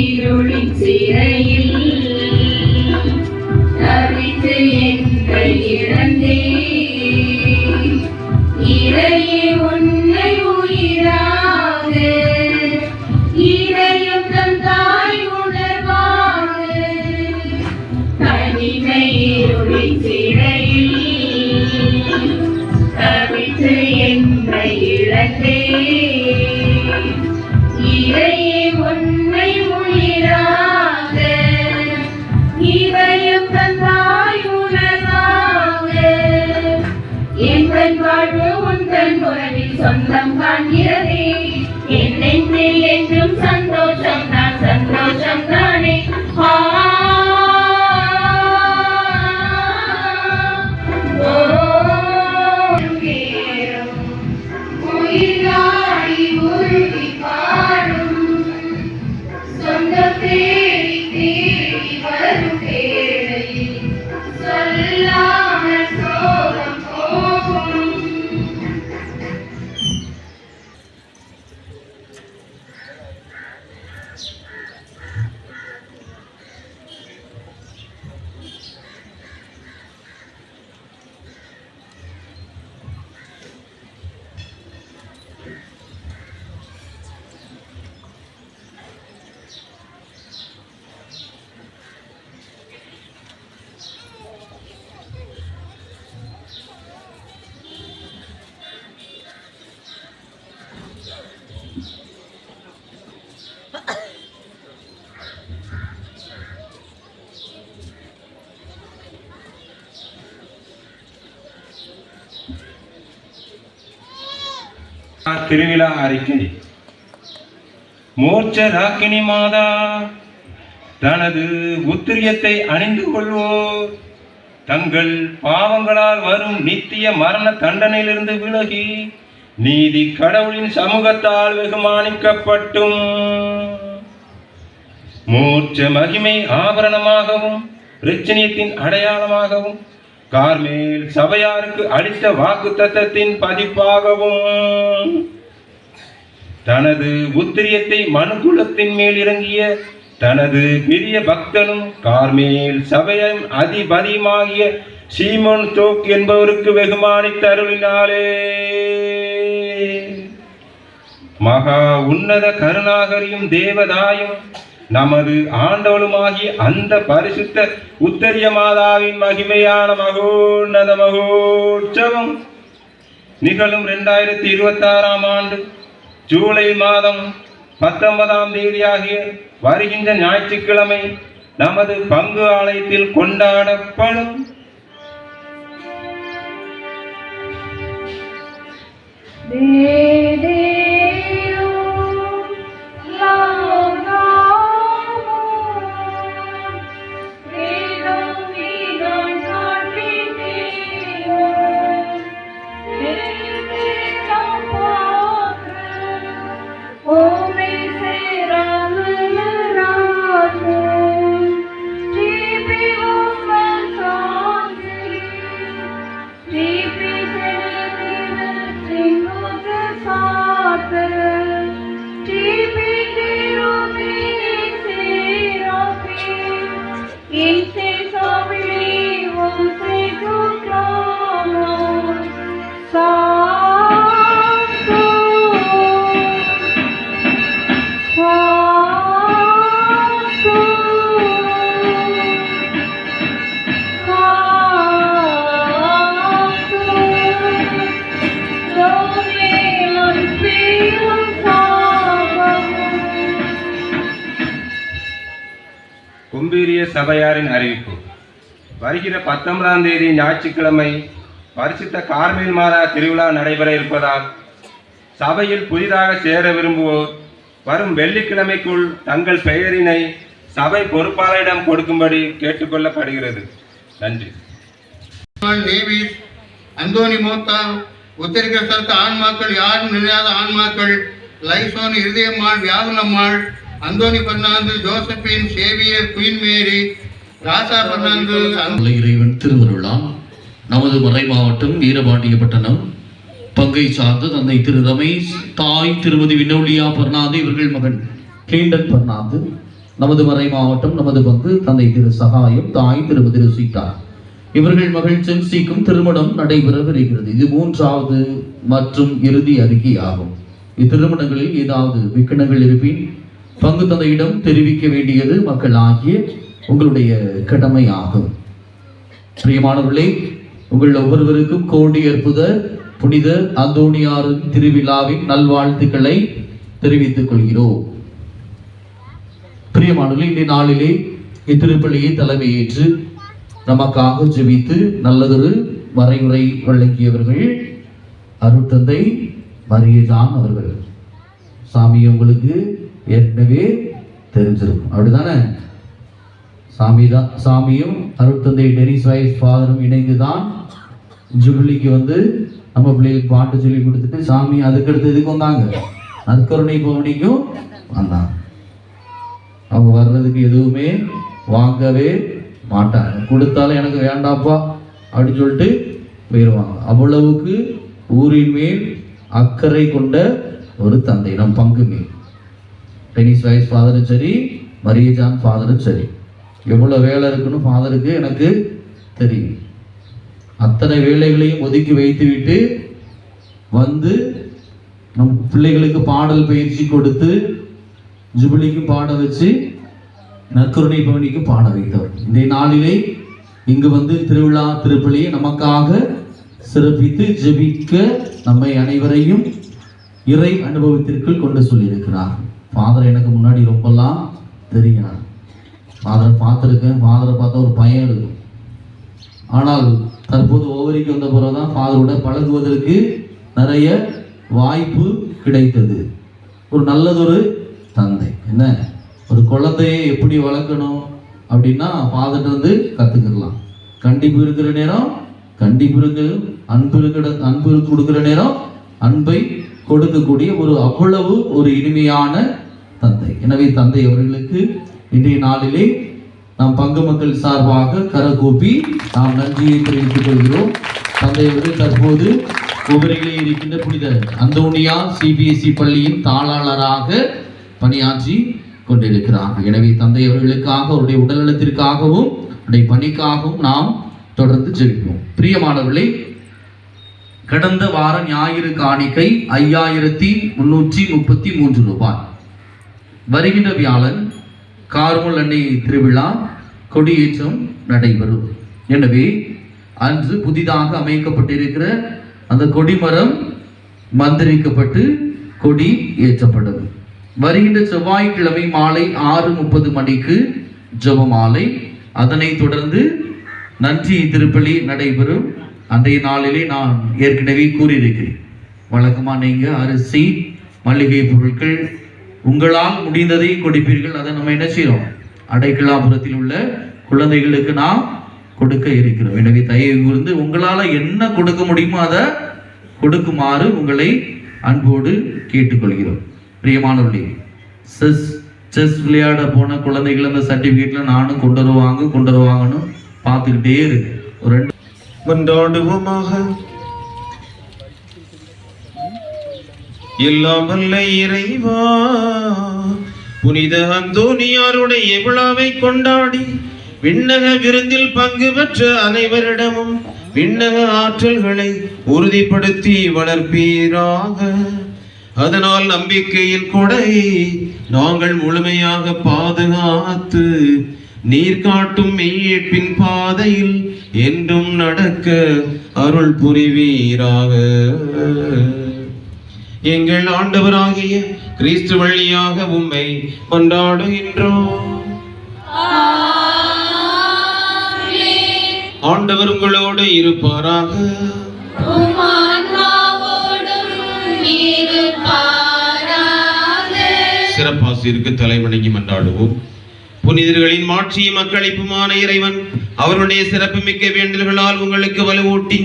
இருளின் சிறையில் தவித்து என்னை இழந்தே இறையே உன்னை உயிராக இறையும் தன் தாய் உணர்வாக தனிமை இருளின் சிறையில் தவித்து என்னை இழந்தே இறையே உன்னை உயிராக இறையும் தன் தாய் உணர்வாக என் வாழ்வு உந்தன் உறவில் சொந்தம் காண்கிறதே என் நெஞ்சில் என்றும் சந்தோஷம் நான் சந்தோஷம் தானே உயிராடி உருகி பாடும் சொந்தம் தேடி தேடி வரும் வேளையில் சொல்லாமல் சோகம் போகும் திருவிழா அறிக்கை. மோட்ச ராக்கினி மாதா தனது உத்திரியத்தை அணிந்து கொள்வோர் தங்கள் பாவங்களால் வரும் நித்திய மரண தண்டனையிலிருந்து விலகி நீதி கடவுளின் சமூகத்தால் வெகுமானிக்கப்பட்டும் மோட்ச மகிமை ஆபரணமாகவும் பிரச்சனையத்தின் அடையாளமாகவும் கார்மேல் சபையாருக்கு அளித்த வாக்குத்தத்தத்தின் பதிப்பாகவும் தனது உத்திரியத்தை மனுக்குலத்தின் மேல் இறங்கிய தனது பெரிய பக்தனும் கார்மேல் சபையின் அதிபதியுமாகிய சீமோன் தோக் என்பவருக்கு வெகுமானித்த அருளினாலே மகா உன்னத கருணாகரியும் தேவதாயும் நமது ஆண்டவளுமாகிய அந்த பரிசுத்த உத்தரிய மாதாவின் மகிமையான மகோன்னத மகோற்சவம் நிகழும் 2026 ஆண்டு ஜூலை மாதம் 19ஆம் தேதியாகிய வருகின்ற ஞாயிற்றுக்கிழமை நமது பங்கு ஆலயத்தில் கொண்டாடப்படும். Deep is in the ஊழிய சபையாரின் அறிவிப்பு. வருகிற 19ஆம் தேதி ஞாயிற்றுக்கிழமை பரிசுத்த கார்மேல் மாதா திருவிழா நடைபெற இருப்பதால் சபையில் புதிதாக சேர விரும்புவோர் வரும் வெள்ளிக்கிழமைக்குள் தங்கள் பெயரினை சபை பொறுப்பாளரிடம் கொடுக்கும்படி கேட்டுக்கொள்ளப்படுகிறது. நன்றி. டேவிட், அந்தோனி மோத்தா, உத்தரிக்க ஆன்மாக்கள், யாரும் நினையாத ஆன்மாக்கள், லைசோன், இருதயம்மாள், வியாகுலம்மாள், அந்தோனி பெர்னாந்து, ஜோசப்பின், சேவியர், குயின் மேரி, ராசா பெர்னாந்து. இறைவன் திருவருளால் நமது மறை மாவட்டம் வீரபாண்டியப்பட்டணம் பங்கை சார்ந்து தந்தை திரு ரமேஷ், தாய் திருமதி வினோலியா பெர்னாந்து, இவர்கள் மகன் கேண்டன் பெர்னாந்து, நமது மறை மாவட்டம் நமது பங்கு தந்தை திரு சகாயம், தாய் திருமதி ருசிகா, இவர்கள் மகள் சென்சிக்கும் திருமணம் நடைபெறவிருக்கிறது. இது 3வது மற்றும் இறுதி அறிக்கை ஆகும். இத்திருமணங்களில் ஏதாவது விக்கணங்கள் இருப்பின் பங்கு தந்தையிடம் தெரிவிக்க வேண்டியது மக்கள் ஆகிய உங்களுடைய கடமை ஆகும். பிரியமானவர்களே, உங்கள் ஒவ்வொருவருக்கும் கோடி அற்புத புனித அந்தோணியாரின் திருவிழாவின் நல்வாழ்த்துக்களை தெரிவித்துக் கொள்கிறோம். பிரியமானவர்களே, இந்த நாளிலே இத்திருப்பலியை தலைமையேற்று நமக்காக ஜெபித்து நல்லதொரு வரைமுறை வழங்கியவர்கள் அருட்தந்தை மரியஜான் அவர்கள். சாமி உங்களுக்கு ஏற்கனவே தெரிஞ்சிருக்கும், அப்படிதானே? சாமியும் அருட்தந்தை டெனிஸ் வைஸ் ஃபாதரும் இணைந்துதான் ஜூபிலிக்கு வந்து நம்ம பிள்ளைகளுக்கு பாட்டு சொல்லி கொடுத்துட்டு சாமி அதுக்கடுத்து இதுக்கு வந்தாங்க, நற்கருணை பவனிக்கும் வந்தாங்க. அவங்க வர்றதுக்கு எதுவுமே வாங்கவே மாட்டாங்க, கொடுத்தாலும் எனக்கு வேண்டாப்பா அப்படின்னு சொல்லிட்டு போயிடுவாங்க. அவ்வளவுக்கு ஊரின் மேல் அக்கறை கொண்ட ஒரு தந்தை நம் பங்கு மேல். டெனிஸ் வைஸ் ஃபாதரும் சரி, மரியஜான் ஃபாதரும் சரி, எவ்வளோ வேலை இருக்குன்னு ஃபாதருக்கு எனக்கு தெரியும். அத்தனை வேலைகளையும் ஒதுக்கி வைத்துவிட்டு வந்து நம் பிள்ளைகளுக்கு பாடல் பயிற்சி கொடுத்து ஜூபிலிக்கும் பாட வச்சு நற்கருணை பவனிக்கும் பாட வைத்தவர். இந்த நாளிலே இங்கு வந்து திருவிழா திருப்பலியை நமக்காக சிறப்பித்து ஜெபிக்க நம்மை அனைவரையும் இறை அனுபவத்திற்குள் கொண்டு சொல்லியிருக்கிறார். ஃபாதர் எனக்கு முன்னாடி ரொம்பலாம் தெரியும், ஃபாதரை பார்த்துருக்கேன், ஃபாதரை பார்த்தா ஒரு பயம் இருக்கும். ஆனால் தற்போது ஓவரிக்கு வந்த பிறகு தான் ஃபாதரோட பழகுவதற்கு நிறைய வாய்ப்பு கிடைத்தது. ஒரு நல்லதொரு தந்தை, என்ன ஒரு குழந்தையை எப்படி வளர்க்கணும் அப்படின்னா ஃபாதர்கிட்ட வந்து கற்றுக்கலாம். கண்டிப்பு இருக்கிற நேரம் கண்டிப்பு இருக்கு, அன்பு கொடுக்குற நேரம் அன்பை கொடுக்கக்கூடிய ஒரு அவ்வளவு ஒரு இனிமையான தந்தை. எனவே தந்தை அவர்களுக்கு இன்றைய நாளிலே நாம் பங்கு மக்கள் சார்பாக கரகூப்பி நாம் நன்றியை தெரிவித்துக் கொள்கிறோம். தந்தை அவர்கள் தற்போது உபரிகளே இருக்கின்ற புனித அந்தோணியா CBSE பள்ளியின் தாளாளராக பணியாற்றி கொண்டிருக்கிறார்கள். எனவே தந்தை அவர்களுக்காக அவருடைய உடல்நலத்திற்காகவும் அவருடைய பணிக்காகவும் நாம் தொடர்ந்து ஜெபிப்போம். பிரியமானவர்களே, கடந்த வார ஞாயிறு காணிக்கை 5333 ரூபாய். வருகின்ற வியாழன் கார்மல் அன்னை திருவிழா கொடியேற்றம் நடைபெறும். எனவே அன்று புதிதாக அமைக்கப்பட்டிருக்கிற அந்த கொடிமரம் மந்திரிக்கப்பட்டு கொடி ஏற்றப்படும். வருகின்ற செவ்வாய்க்கிழமை மாலை 6:30 மணிக்கு ஜெபமாலை, அதனைத் தொடர்ந்து நன்றி திருப்பலி நடைபெறும். அன்றைய நாளிலே நான் ஏற்கனவே கூறியிருக்கிறேன், வழக்கமாக நீங்கள் அரிசி மளிகை பொருட்கள் உங்களால் முடிந்ததை கொடுப்பீர்கள். அதை நம்ம என்ன செய்கிறோம், அடைக்கலாபுரத்தில் உள்ள குழந்தைகளுக்கு நாம் கொடுக்க இருக்கிறோம். எனவே தயவு கூர்ந்து உங்களால் என்ன கொடுக்க முடியுமோ அதை கொடுக்குமாறு உங்களை அன்போடு கேட்டுக்கொள்கிறோம். பிரியமானவர்களே, செஸ் விளையாட போன குழந்தைகள் அந்த சர்டிஃபிகேட்ல நானும் கொண்டு வருவாங்கன்னு பார்த்துக்கிட்டே இருக்கு. ஒரு 2 மன்றாடுவோமாக. எல்லாம் வல்ல இறைவா, புனித அந்தோணியாருடைய விழாவை கொண்டாடி விண்ணக விருந்தில் பங்கு பெற்ற அனைவரிடமும் விண்ணக ஆற்றல்களை உறுதிப்படுத்தி வளர்ப்பீராக. அதனால் நம்பிக்கையின் கொடை நாங்கள் முழுமையாக பாதுகாத்து நீர் காட்டும் மீட்பின் பாதையில் என்றும் நடக்க அருள் புரிவீராக. எங்கள் ஆண்டவராகிய கிறிஸ்து வழியாக உம்மை கொண்டாடுகின்றோம். ஆண்டவர் உங்களோடு இருப்பாராக. உம் ஆன்மாவோடும் இருப்பாராக. சிறப்பாசிற்கு தலைவணங்கி மன்றாடுவோம். புனிதர்களின் மாட்சியும் மக்களிப்புமான இறைவன் அவருடைய சிறப்புமிக்க வேண்டல்களால் உங்களுக்கு வலுவூட்டி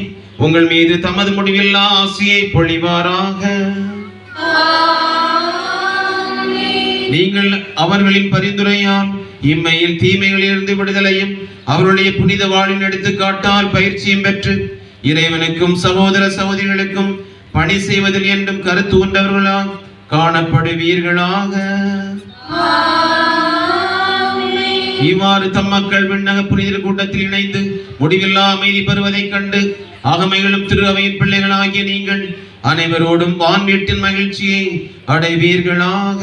உங்கள் மீது தமது முடிவில்லா ஆசியை பொழிவாராக. நீங்கள் அவர்களின் பரிந்துரையால் இம்மையில் தீமைகளிலிருந்து விடுதலையும் அவருடைய புனித வாழின் எடுத்துக்காட்டால் பயிற்சியும் பெற்று இறைவனுக்கும் சகோதர சகோதரிகளுக்கும் பணி செய்வதில் என்றும் கருத்து கொண்டவர்களால் காணப்படுவீர்களாக. இவ்வாறு தம் மக்கள் விண்ணக புனிதர் கூட்டத்தில் இணைந்து முடிவில்லா அமைதி பெறுவதைக் கண்டு ஆகமைகளும் திரு அவையின் பிள்ளைகளாகிய நீங்கள் அனைவரோடும் வான்வீட்டின் மகிழ்ச்சியை அடைவீர்களாக.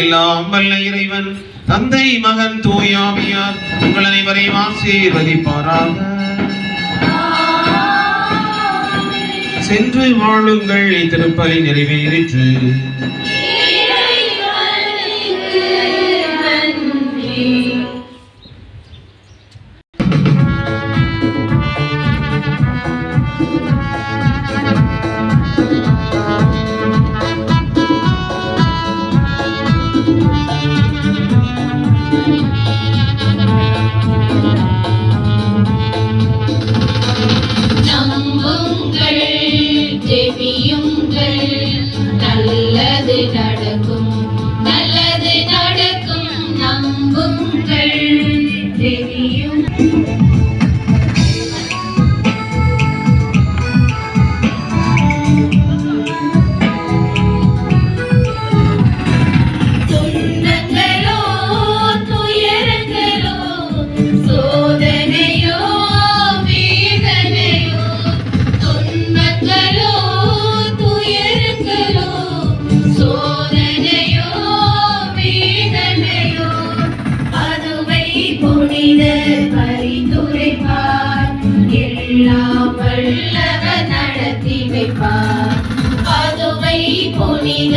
எல்லாம் வல்ல இறைவன் தந்தை மகன் தூய ஆவியார் உங்கள் அனைவரையும் ஆசீர்வதிப்பாராக. சென்று வாழுங்கள், திருப்பலி நிறைவேறிற்று. நம்புங்கள், ஜெபியுங்கள், நல்லது நடக்கும், நல்லது நடக்கும். நம்புங்கள், ஜெபியுங்கள். துன்பங்களோ துயரங்களோ சோதனையோ வேதனையோ, துன்பங்களோ துயரங்களோ சோதனையோ வேதனையோ, அதுவை புனித பரிந்துரைப்பார், எல்லாம் வல்லவர் நடத்தி வைப்பார். அதுவை புனித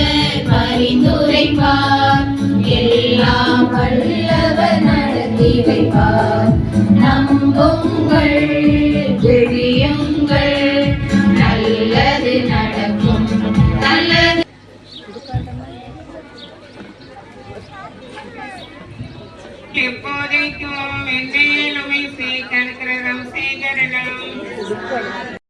பரிந்துரைப்பார், எல்லாம் வல்லவர் நடத்தி வைப்பார். நம்புங்கள், ஜெபியுங்கள், நல்லது நடக்கும், நல்லது. எப்போதைக்கும் என்